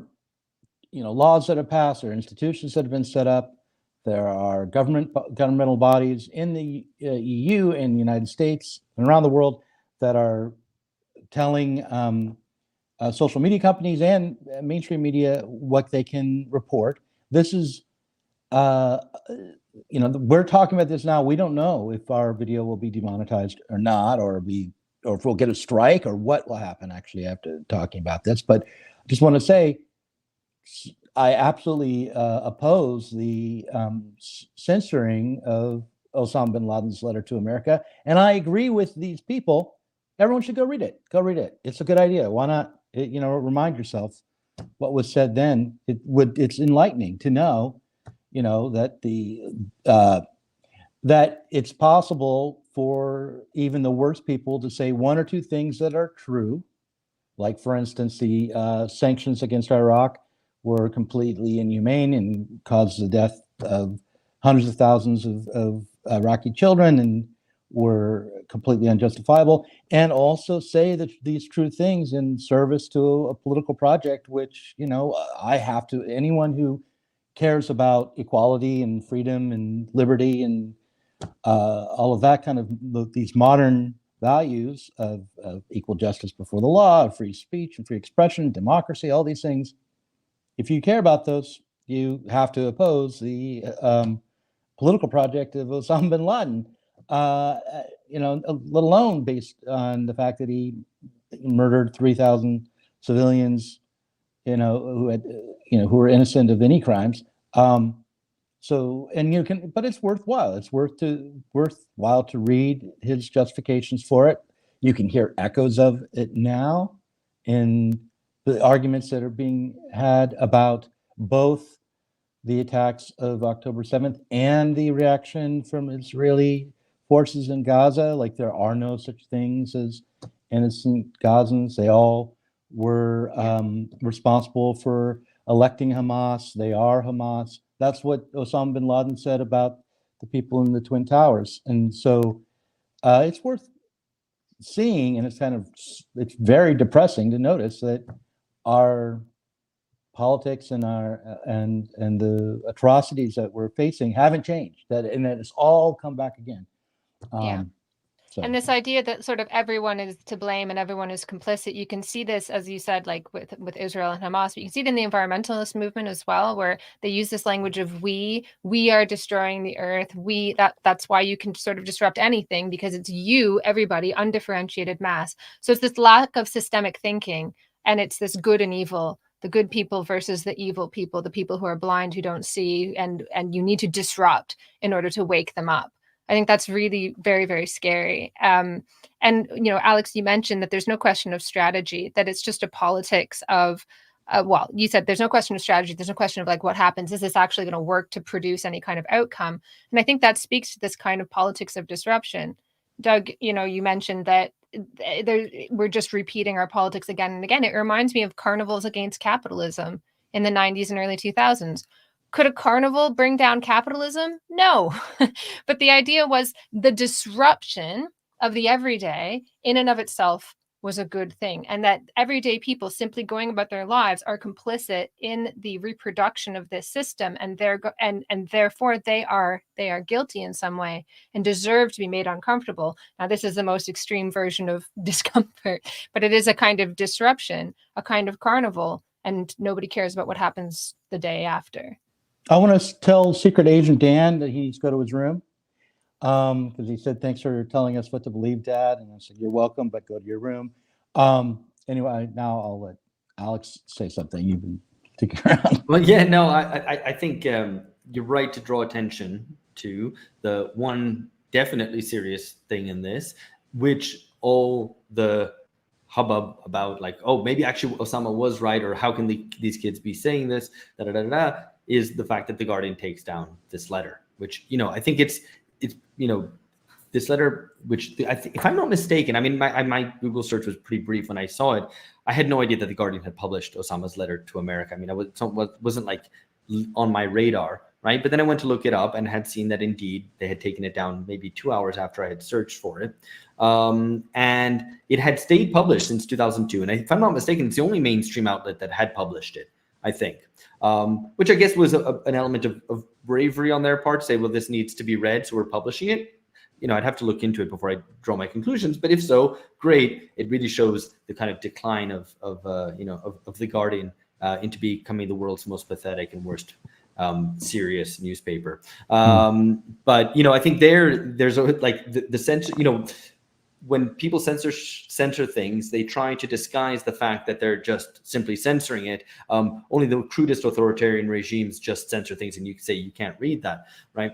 laws that have passed, or institutions that have been set up. There are governmental bodies in the EU and the United States and around the world that are telling social media companies and mainstream media what they can report. This is, we're talking about this now. We don't know if our video will be demonetized or not, or if we'll get a strike, or what will happen actually after talking about this. But I just want to say, I absolutely oppose the censoring of Osama bin Laden's letter to America. And I agree with these people. Everyone should go read it. Go read it. It's a good idea. Why not, remind yourself what was said then. It's enlightening to know, that that it's possible for even the worst people to say one or two things that are true. Like, for instance, the sanctions against Iraq were completely inhumane and caused the death of hundreds of thousands of Iraqi children and were completely unjustifiable, and also say that these true things in service to a political project, which, anyone who cares about equality and freedom and liberty and all of that kind of these modern values of equal justice before the law, of free speech and free expression, democracy, all these things. If you care about those, you have to oppose the political project of Osama bin Laden, let alone based on the fact that he murdered 3,000 civilians, who were innocent of any crimes. But it's worthwhile. It's worthwhile to read his justifications for it. You can hear echoes of it now in the arguments that are being had about both the attacks of October 7th and the reaction from Israeli forces in Gaza. Like, there are no such things as innocent Gazans. They all were responsible for electing Hamas. They are Hamas. That's what Osama bin Laden said about the people in the Twin Towers. And so it's worth seeing, and it's very depressing to notice that our politics and and the atrocities that we're facing haven't changed. That it's all come back again. And this idea that sort of everyone is to blame and everyone is complicit, you can see this, as you said, like with Israel and Hamas, but you can see it in the environmentalist movement as well, where they use this language of we are destroying the earth. That's why you can sort of disrupt anything, because it's you, everybody, undifferentiated mass. So it's this lack of systemic thinking, and it's this good and evil, the good people versus the evil people, the people who are blind, who don't see, and you need to disrupt in order to wake them up. I think that's really very, very scary. And, Alex, you mentioned that there's no question of strategy, that it's just a politics of, you said there's no question of strategy. There's no question of like, what happens? Is this actually going to work to produce any kind of outcome? And I think that speaks to this kind of politics of disruption. Doug, you mentioned that we're just repeating our politics again and again. It reminds me of carnivals against capitalism in the 90s and early 2000s. Could a carnival bring down capitalism? No. But the idea was the disruption of the everyday in and of itself was a good thing. And that everyday people simply going about their lives are complicit in the reproduction of this system. And therefore they are guilty in some way and deserve to be made uncomfortable. Now, this is the most extreme version of discomfort, but it is a kind of disruption, a kind of carnival, and nobody cares about what happens the day after. I want to tell Secret Agent Dan that he needs to go to his room, because he said, thanks for telling us what to believe, Dad. And I said, you're welcome, but go to your room. Anyway, now I'll let Alex say something. You've been sticking around. Well, yeah, no, I think you're right to draw attention to the one definitely serious thing in this, which all the hubbub about like, oh, maybe actually Osama was right, or how can these kids be saying this, is the fact that The Guardian takes down this letter, which, I think it's this letter, which if I'm not mistaken, I mean, my Google search was pretty brief when I saw it. I had no idea that The Guardian had published Osama's letter to America. I mean, wasn't like on my radar, right? But then I went to look it up and had seen that indeed they had taken it down maybe 2 hours after I had searched for it. And it had stayed published since 2002. And if I'm not mistaken, it's the only mainstream outlet that had published it, I think, which I guess was an element of bravery on their part to say, well, this needs to be read, so we're publishing it. I'd have to look into it before I draw my conclusions. But if so, great. It really shows the kind of decline of The Guardian into becoming the world's most pathetic and worst serious newspaper. But I think there's like the sense, when people censor things, they try to disguise the fact that they're just simply censoring it. Only the crudest authoritarian regimes just censor things, and you say you can't read that, right?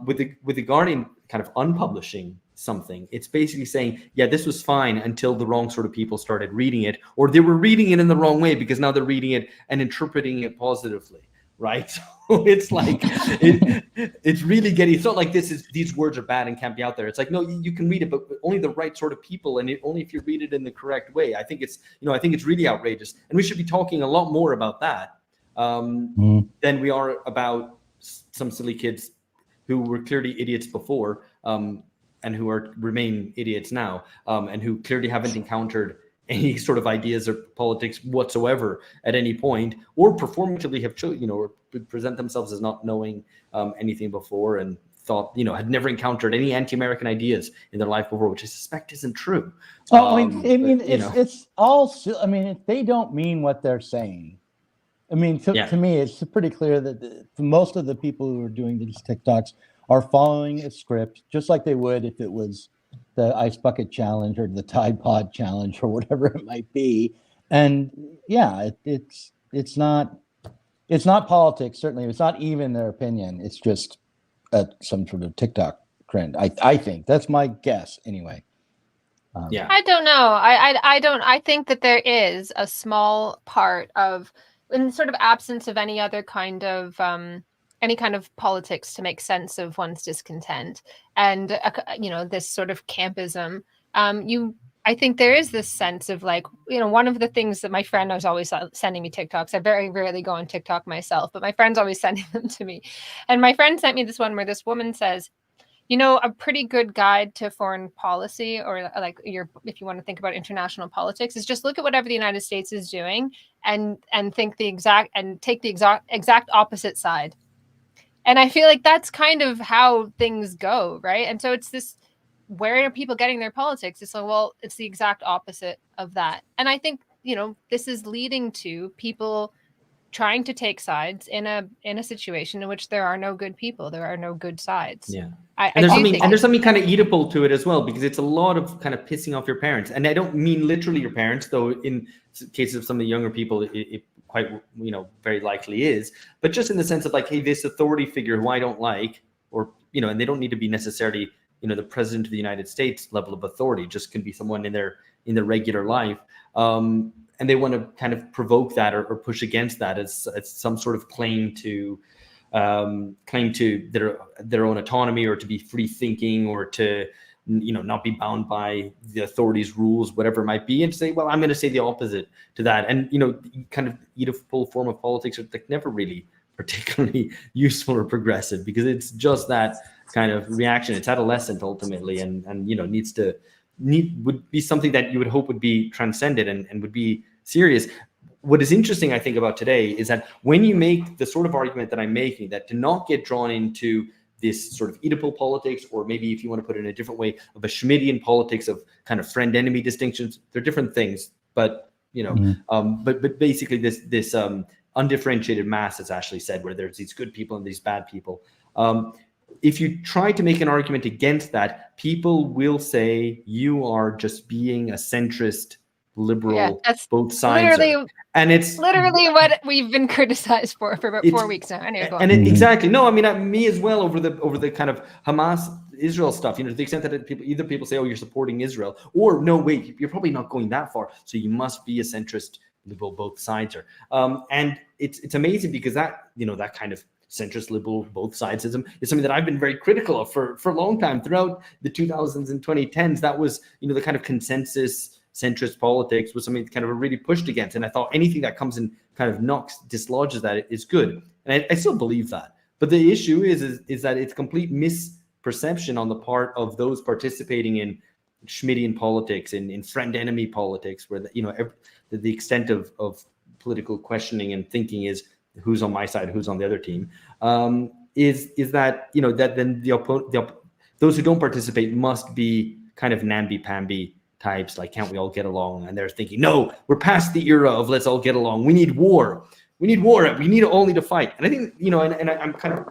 With the Guardian kind of unpublishing something, it's basically saying, yeah, this was fine until the wrong sort of people started reading it, or they were reading it in the wrong way because now they're reading it and interpreting it positively. Right, so it's like it's really getting. It's not like these words are bad and can't be out there. It's like, no, you can read it, but only the right sort of people, and only if you read it in the correct way. I think it's really outrageous, and we should be talking a lot more about that than we are about some silly kids who were clearly idiots before and who remain idiots now, and who clearly haven't encountered any sort of ideas or politics whatsoever at any point, or performatively have chosen, or present themselves as not knowing anything before, and thought, had never encountered any anti-American ideas in their life before, which I suspect isn't true. It's all. I mean, they don't mean what they're saying. I mean, to me, it's pretty clear that most of the people who are doing these TikToks are following a script, just like they would if it was the Ice Bucket Challenge or the Tide Pod Challenge or whatever it might be. And yeah, it's not politics. Certainly, it's not even their opinion. It's just some sort of TikTok trend. I think that's my guess anyway. I don't know. I think that there is a small part of, in sort of absence of any other kind of politics to make sense of one's discontent and this sort of campism. I think there is this sense of like, one of the things that my friend was always sending me TikToks. I very rarely go on TikTok myself, but my friend's always sending them to me. And my friend sent me this one where this woman says, a pretty good guide to foreign policy, or like if you want to think about international politics, is just look at whatever the United States is doing and take the exact opposite side. And I feel like that's kind of how things go, right? And so it's this, where are people getting their politics? It's like, well, it's the exact opposite of that. And I think, this is leading to people trying to take sides in a situation in which there are no good people. There are no good sides. Yeah. There's something kind of Oedipal to it as well, because it's a lot of kind of pissing off your parents. And I don't mean literally your parents, though in cases of some of the younger people, it quite, very likely is, but just in the sense of like, hey, this authority figure who I don't like, or, and they don't need to be necessarily, the president of the United States level of authority, just can be someone in their regular life. And they want to kind of provoke that or push against that as some sort of claim to their own autonomy, or to be free thinking, or to, not be bound by the authorities' rules, whatever it might be, and say, well, I'm going to say the opposite to that. And, kind of Oedipal form of politics are like never really particularly useful or progressive, because it's just that kind of reaction. It's adolescent ultimately, and would be something that you would hope would be transcended and would be serious. What is interesting, I think, about today is that when you make the sort of argument that I'm making, that to not get drawn into this sort of Oedipal politics, or maybe if you want to put it in a different way, of a Schmittian politics of kind of friend-enemy distinctions, they're different things, but but basically this undifferentiated mass, as Ashley said, where there's these good people and these bad people. If you try to make an argument against that, people will say you are just being a centrist liberal, Yeah, that's both sides literally are. And it's literally what we've been criticized for about It's- 4 weeks now. Anyway, go on. and exactly, no, I mean, me as well, over the kind of Hamas Israel stuff, to the extent that people say, oh, you're supporting Israel, or no, wait, you're probably not going that far, so you must be a centrist liberal. Both sides are, and it's amazing because that that kind of centrist liberal both sidesism is something that I've been very critical of for a long time. Throughout the 2000s and 2010s, that was the kind of consensus centrist politics was something that kind of really pushed against, and I thought anything that comes and kind of dislodges that is good, and I still believe that. But the issue is that it's complete misperception on the part of those participating in Schmittian politics, in friend-enemy politics, where the extent of political questioning and thinking is who's on my side, who's on the other team, is that that then those who don't participate must be kind of namby-pamby types, like, can't we all get along? And they're thinking, no, we're past the era of let's all get along. We need war. We need war. We need all to fight. And I think, and I'm kind of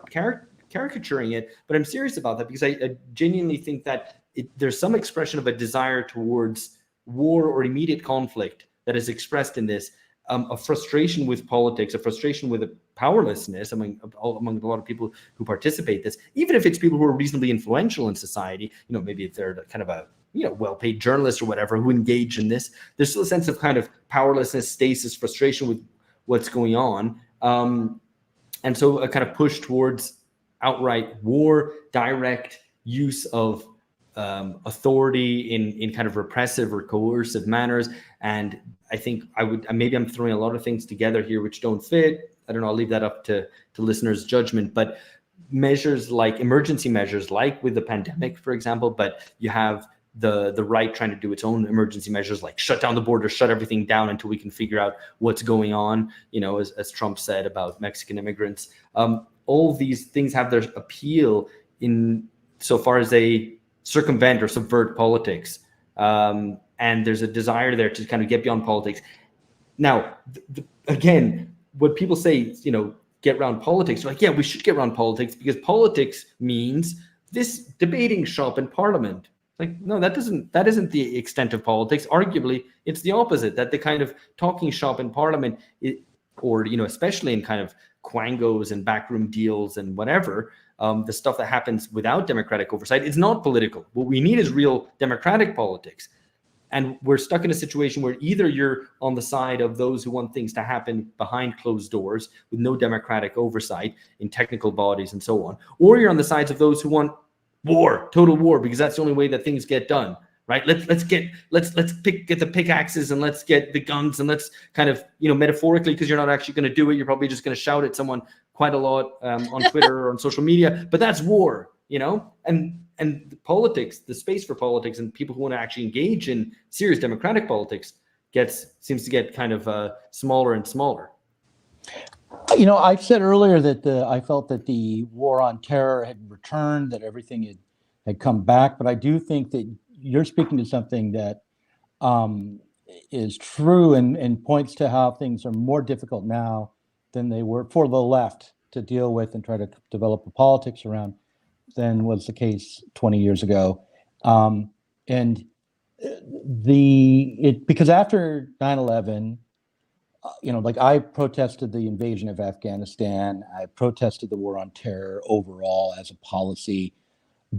caricaturing it, but I'm serious about that because I genuinely think that there's some expression of a desire towards war or immediate conflict that is expressed in this, a frustration with politics, a frustration with a powerlessness among a lot of people who participate in this, even if it's people who are reasonably influential in society, maybe if they're kind of a well-paid journalists or whatever who engage in this, there's still a sense of kind of powerlessness, stasis, frustration with what's going on. And so a kind of push towards outright war, direct use of authority in kind of repressive or coercive manners. And I think maybe I'm throwing a lot of things together here which don't fit. I don't know, I'll leave that up to listeners' judgment, but measures like emergency measures, like with the pandemic, for example, but you have the right trying to do its own emergency measures, like shut down the border, shut everything down until we can figure out what's going on, as Trump said about Mexican immigrants. All these things have their appeal in so far as they circumvent or subvert politics. And there's a desire there to kind of get beyond politics. Now, again, what people say, get around politics, like, yeah, we should get around politics because politics means this debating shop in Parliament. Like, no, that isn't the extent of politics. Arguably, it's the opposite, that the kind of talking shop in Parliament, or, especially in kind of quangos and backroom deals and whatever, the stuff that happens without democratic oversight is not political. What we need is real democratic politics. And we're stuck in a situation where either you're on the side of those who want things to happen behind closed doors with no democratic oversight in technical bodies and so on, or you're on the sides of those who want war, total war, because that's the only way that things get done, right? Let's get the pickaxes and let's get the guns and let's kind of, metaphorically, because you're not actually going to do it, you're probably just going to shout at someone quite a lot on Twitter or on social media, but that's war, and the politics, the space for politics and people who want to actually engage in serious democratic politics seems to get kind of smaller and smaller. I said earlier that I felt that the war on terror had returned, that everything had come back, but I do think that you're speaking to something that is true and points to how things are more difficult now than they were for the left to deal with and try to develop a politics around than was the case 20 years ago. Because after 9/11, like, I protested the invasion of Afghanistan. I protested the war on terror overall as a policy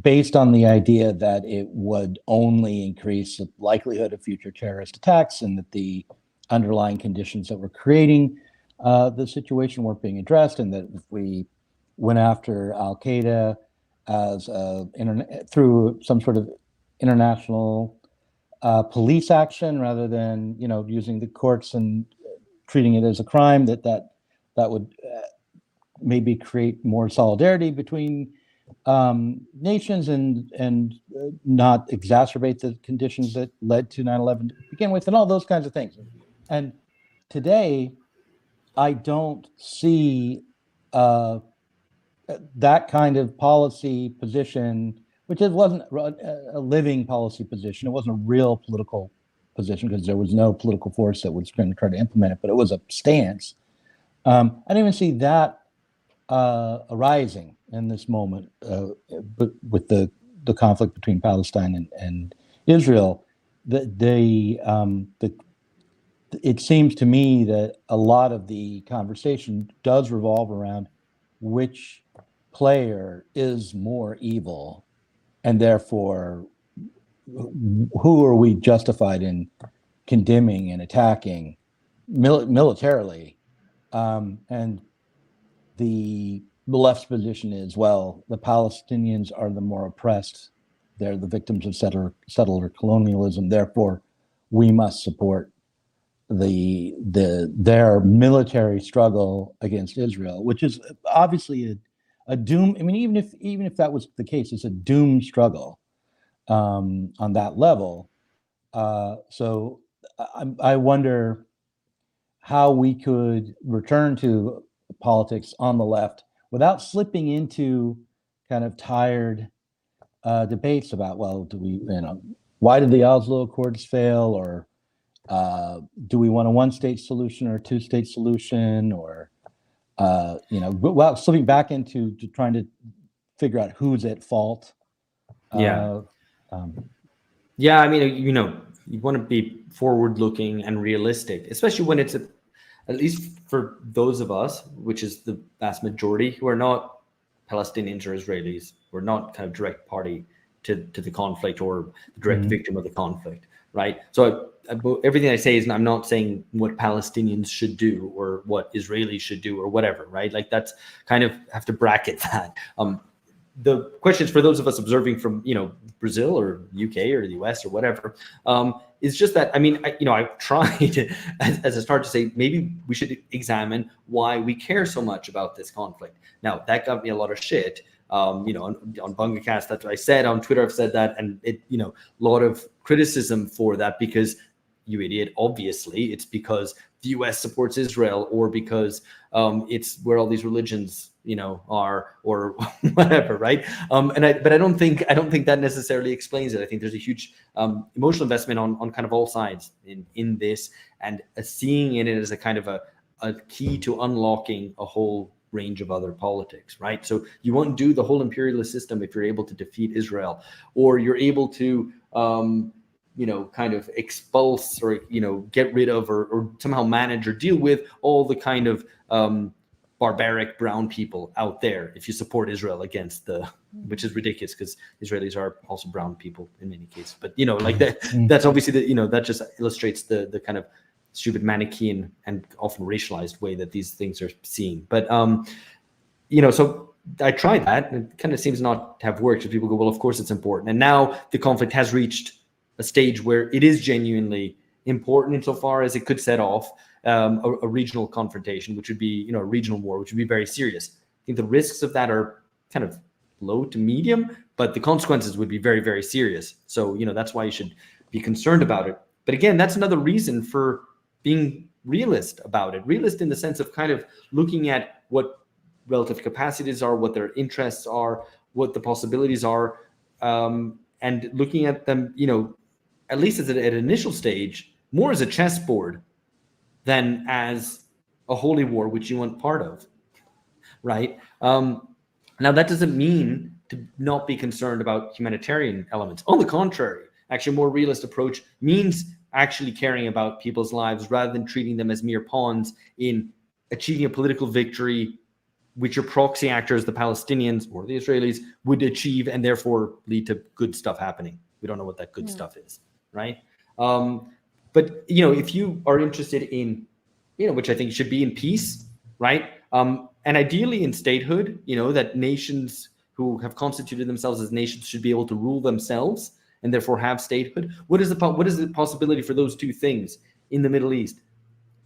based on the idea that it would only increase the likelihood of future terrorist attacks and that the underlying conditions that were creating the situation weren't being addressed, and that if we went after Al-Qaeda as through some sort of international police action rather than using the courts and treating it as a crime, that would maybe create more solidarity between nations and not exacerbate the conditions that led to 9/11 to begin with, and all those kinds of things. And today, I don't see that kind of policy position, which wasn't a living policy position. It wasn't a real political position because there was no political force that was going to try to implement it, but it was a stance. I don't even see that arising in this moment, but with the conflict between Palestine and Israel. The it seems to me that a lot of the conversation does revolve around which player is more evil, and therefore who are we justified in condemning and attacking militarily. And the left's position is, well, the Palestinians are the more oppressed. They're the victims of settler colonialism. Therefore, we must support their military struggle against Israel, which is obviously a doom. I mean, even if that was the case, it's a doomed struggle on that level. So I wonder how we could return to politics on the left without slipping into kind of tired debates about, well, why did the Oslo Accords fail, or do we want a one-state solution or a two-state solution, or without slipping back into trying to figure out who's at fault. Yeah. I mean, you want to be forward-looking and realistic, especially when it's at least for those of us, which is the vast majority, who are not Palestinians or Israelis, who are not kind of direct party to the conflict or the direct victim of the conflict, right? So everything I say is, I'm not saying what Palestinians should do or what Israelis should do or whatever, right? Like, that's kind of have to bracket that. The questions for those of us observing from, Brazil or UK or the US or whatever, is just that, I mean, I've tried as a start to say, maybe we should examine why we care so much about this conflict. Now, that got me a lot of shit, on BungaCast. That's what I said. On Twitter, I've said that. And a lot of criticism for that, because you idiot, obviously, it's because the US supports Israel, or because it's where all these religions are, or whatever, right? But I don't think that necessarily explains it. I think there's a huge emotional investment on kind of all sides in this, and seeing in it as a kind of a key to unlocking a whole range of other politics, right? So you won't do the whole imperialist system if you're able to defeat Israel, or you're able to kind of expulse or get rid of or somehow manage or deal with all the kind of barbaric brown people out there if you support Israel against which is ridiculous, because Israelis are also brown people in many cases. But like that's obviously that just illustrates the kind of stupid Manichaean and often racialized way that these things are seen. But so I tried that, and it kind of seems not to have worked. So people go, well, of course it's important. And now the conflict has reached a stage where it is genuinely important, insofar as it could set off a regional confrontation, which would be, a regional war, which would be very serious. I think the risks of that are kind of low to medium, but the consequences would be very, very serious. So, that's why you should be concerned about it. But again, that's another reason for being realist about it. Realist in the sense of kind of looking at what relative capacities are, what their interests are, what the possibilities are, and looking at them, at least at an initial stage, more as a chessboard than as a holy war, which you want part of, right? Now, that doesn't mean to not be concerned about humanitarian elements. On the contrary, actually, a more realist approach means actually caring about people's lives rather than treating them as mere pawns in achieving a political victory, which your proxy actors, the Palestinians or the Israelis, would achieve, and therefore lead to good stuff happening. We don't know what that good stuff is, right? But if you are interested in, which I think should be in peace, right? And ideally in statehood, that nations who have constituted themselves as nations should be able to rule themselves and therefore have statehood. What is the possibility for those two things in the Middle East,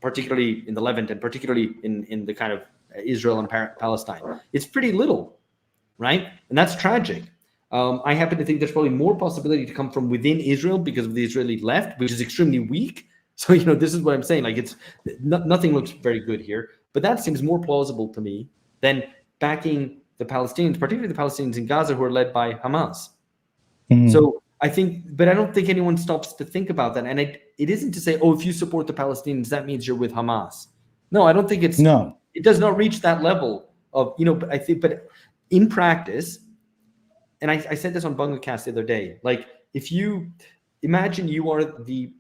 particularly in the Levant, and particularly in the kind of Israel and Palestine? It's pretty little, right? And that's tragic. I happen to think there's probably more possibility to come from within Israel because of the Israeli left, which is extremely weak. So, this is what I'm saying. Like, it's nothing looks very good here, but that seems more plausible to me than backing the Palestinians, particularly the Palestinians in Gaza, who are led by Hamas. So I don't think anyone stops to think about that. And it isn't to say, oh, if you support the Palestinians, that means you're with Hamas. No, I don't think it does not reach that level of, but in practice, and I said this on BungaCast the other day, like, if you imagine you are the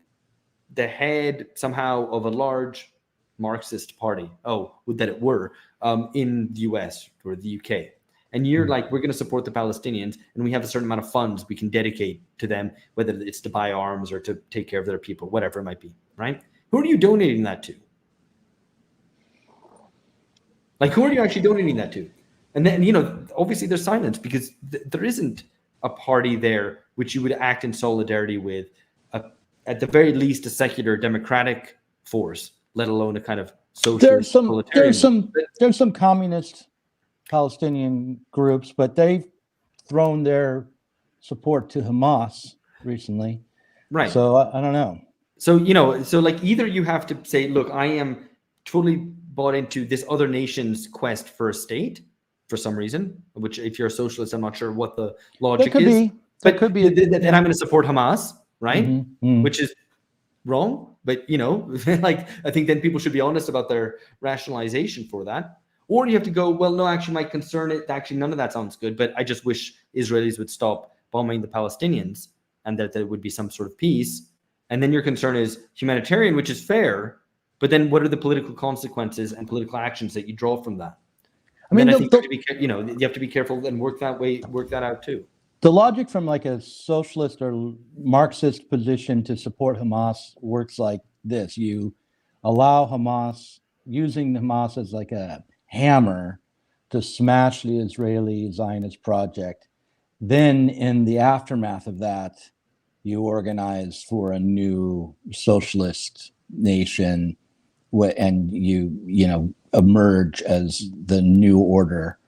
the head somehow of a large Marxist party. That it were in the US or the UK. And you're like, we're going to support the Palestinians, and we have a certain amount of funds we can dedicate to them, whether it's to buy arms or to take care of their people, whatever it might be, right? Who are you donating that to? Like, who are you actually donating that to? And then, obviously there's silence because there isn't a party there which you would act in solidarity with, at the very least, a secular democratic force, let alone a kind of socialist. There's some communist Palestinian groups, but they've thrown their support to Hamas recently. Right. So I don't know. So, like either you have to say, look, I am totally bought into this other nation's quest for a state for some reason, which if you're a socialist, I'm not sure what the logic is. But could be. And I'm going to support Hamas, right? Which is wrong. But, like, I think then people should be honest about their rationalization for that. Or you have to go, well, no, actually, my concern is actually none of that sounds good, but I just wish Israelis would stop bombing the Palestinians and that there would be some sort of peace. And then your concern is humanitarian, which is fair, but then what are the political consequences and political actions that you draw from that? I mean, I think you have to be careful and work that out too. The logic from like a socialist or Marxist position to support Hamas works like this. You allow Hamas, using Hamas as like a hammer to smash the Israeli Zionist project. Then in the aftermath of that, you organize for a new socialist nation and you emerge as the new order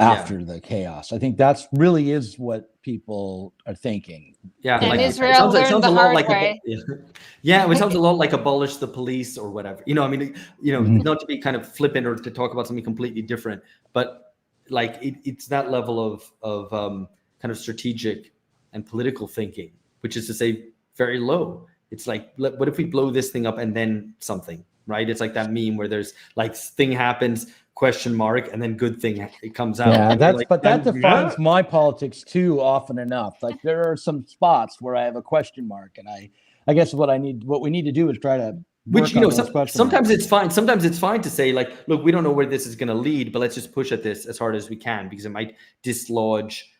after the chaos. I think that's really is what people are thinking. Yeah, and Israel learned the hard way. Yeah, it sounds a lot like abolish the police or whatever. Not to be kind of flippant or to talk about something completely different, but like it's that level of kind of strategic and political thinking, which is to say very low. It's like, what if we blow this thing up and then something, right? It's like that meme where there's like thing happens, question mark, and then good thing it comes out. Yeah, that defines yeah. my politics too often enough. Like there are some spots where I have a question mark, and I guess what we need to do is try to sometimes it's fine. Sometimes it's fine to say like, look, we don't know where this is going to lead, but let's just push at this as hard as we can because it might dislodge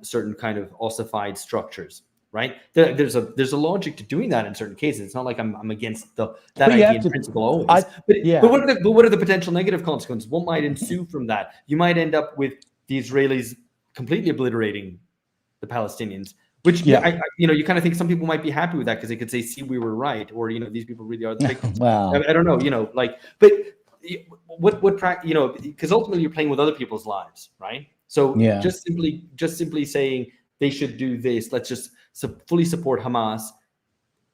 certain kind of ossified structures. Right? There's a logic to doing that in certain cases. It's not like I'm against that idea in principle always. But what are the potential negative consequences? What might ensue from that? You might end up with the Israelis completely obliterating the Palestinians, which you kind of think some people might be happy with that because they could say, "See, we were right," or these people really are the victims. Wow. I don't know, but because ultimately you're playing with other people's lives, right? So just simply saying they should do this. Let's just fully support Hamas,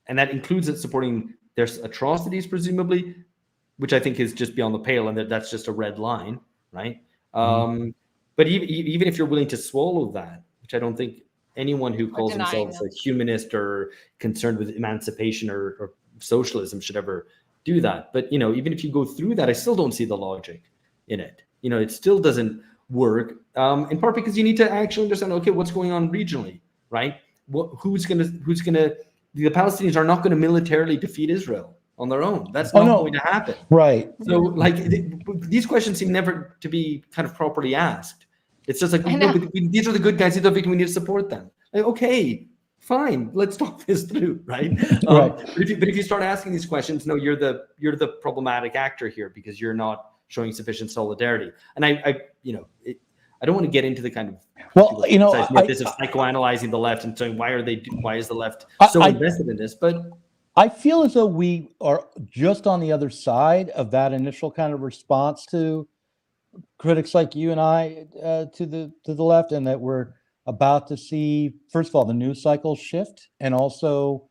and that includes it supporting their atrocities, presumably, which I think is just beyond the pale, and that's just a red line, right? But even if you're willing to swallow that, which I don't think anyone who calls themselves a humanist or concerned with emancipation or socialism should ever do that. But even if you go through that, I still don't see the logic in it. It still doesn't work, in part because you need to actually understand, okay, what's going on regionally, right? Who's gonna the Palestinians are not going to militarily defeat Israel on their own. That's not going to happen. Right. So like these questions seem never to be kind of properly asked. It's just like, these are the good guys, these are the victims, we need to support them. Like, okay, fine, let's talk this through, right? But if you start asking these questions, no, you're the problematic actor here because you're not showing sufficient solidarity. And I don't want to get into the kind of this is psychoanalyzing the left and saying why is the left so invested in this? But I feel as though we are just on the other side of that initial kind of response to critics like you and I to the left, and that we're about to see, first of all, the news cycle shift, and also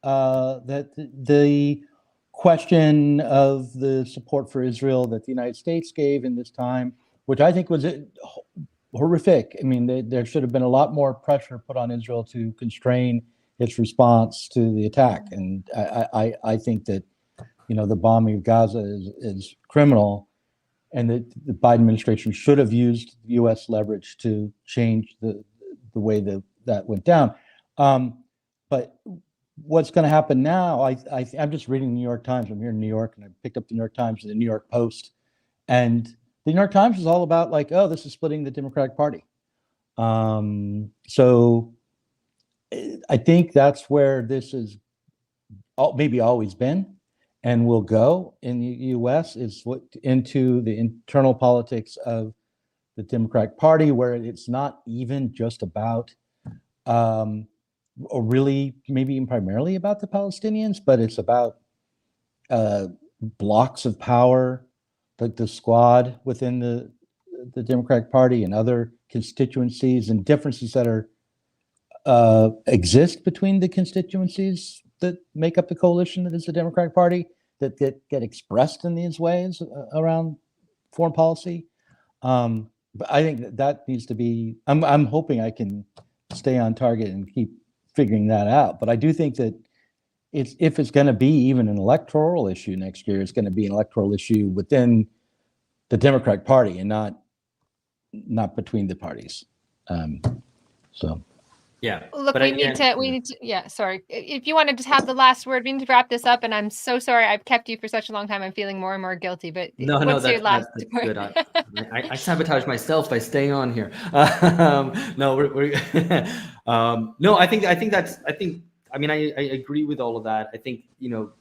that the question of the support for Israel that the United States gave in this time, which I think was horrific. I mean, there should have been a lot more pressure put on Israel to constrain its response to the attack. And I think that, the bombing of Gaza is criminal, and that the Biden administration should have used U.S. leverage to change the way that went down. But what's going to happen now, I'm just reading the New York Times. I'm here in New York, and I picked up the New York Times and the New York Post. And the New York Times is all about like, oh, this is splitting the Democratic Party. So I think that's where this is maybe always been and will go in the U.S. is into the internal politics of the Democratic Party, where it's not even just about, or really maybe even primarily about the Palestinians, but it's about blocks of power, like the squad within the Democratic Party and other constituencies and differences that are exist between the constituencies that make up the coalition that is the Democratic Party that get expressed in these ways around foreign policy. But I think that needs to be, I'm hoping I can stay on target and keep figuring that out. But I do think that if it's going to be even an electoral issue next year, it's going to be an electoral issue within the Democratic Party and not between the parties. So. Yeah. Look, we need to, yeah, sorry. If you want to just have the last word, we need to wrap this up. And I'm so sorry I've kept you for such a long time. I'm feeling more and more guilty, but what's your last word? Good. I sabotage myself by staying on here. No, I mean, I agree with all of that. I think, to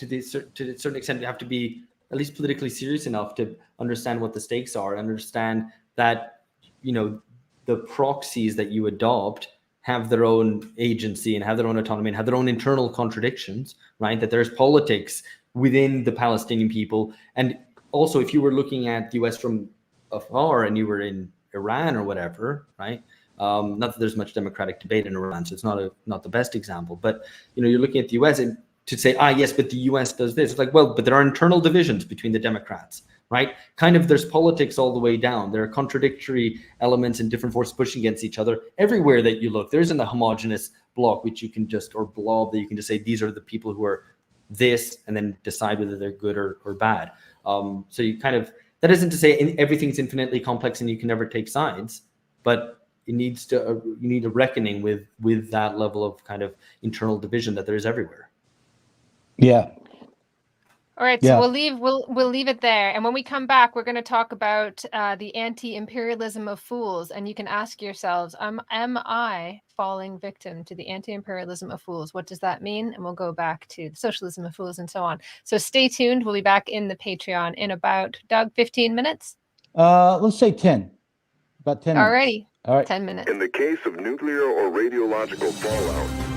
a certain extent, you have to be at least politically serious enough to understand what the stakes are and understand that, the proxies that you adopt have their own agency and have their own autonomy and have their own internal contradictions, right? That there's politics within the Palestinian people. And also, if you were looking at the US from afar and you were in Iran or whatever, right? Not that there's much democratic debate in Iran, so it's not the best example. But, you're looking at the US and to say, yes, but the US does this. It's like, well, but there are internal divisions between the Democrats, right? Kind of there's politics all the way down. There are contradictory elements and different forces pushing against each other everywhere that you look. There isn't a homogenous block which you can just, or blob that you can just say, these are the people who are this, and then decide whether they're good or bad. So you kind of, that isn't to say everything's infinitely complex and you can never take sides, but it needs to, you need a reckoning with that level of kind of internal division that there is everywhere. Yeah. All right, so we'll leave it there. And when we come back, we're going to talk about the anti-imperialism of fools. And you can ask yourselves, am I falling victim to the anti-imperialism of fools? What does that mean? And we'll go back to the socialism of fools and so on. So stay tuned. We'll be back in the Patreon in about, Doug, 15 minutes? Let's say 10. About 10 minutes. Alrighty. All right. 10 minutes. In the case of nuclear or radiological fallout,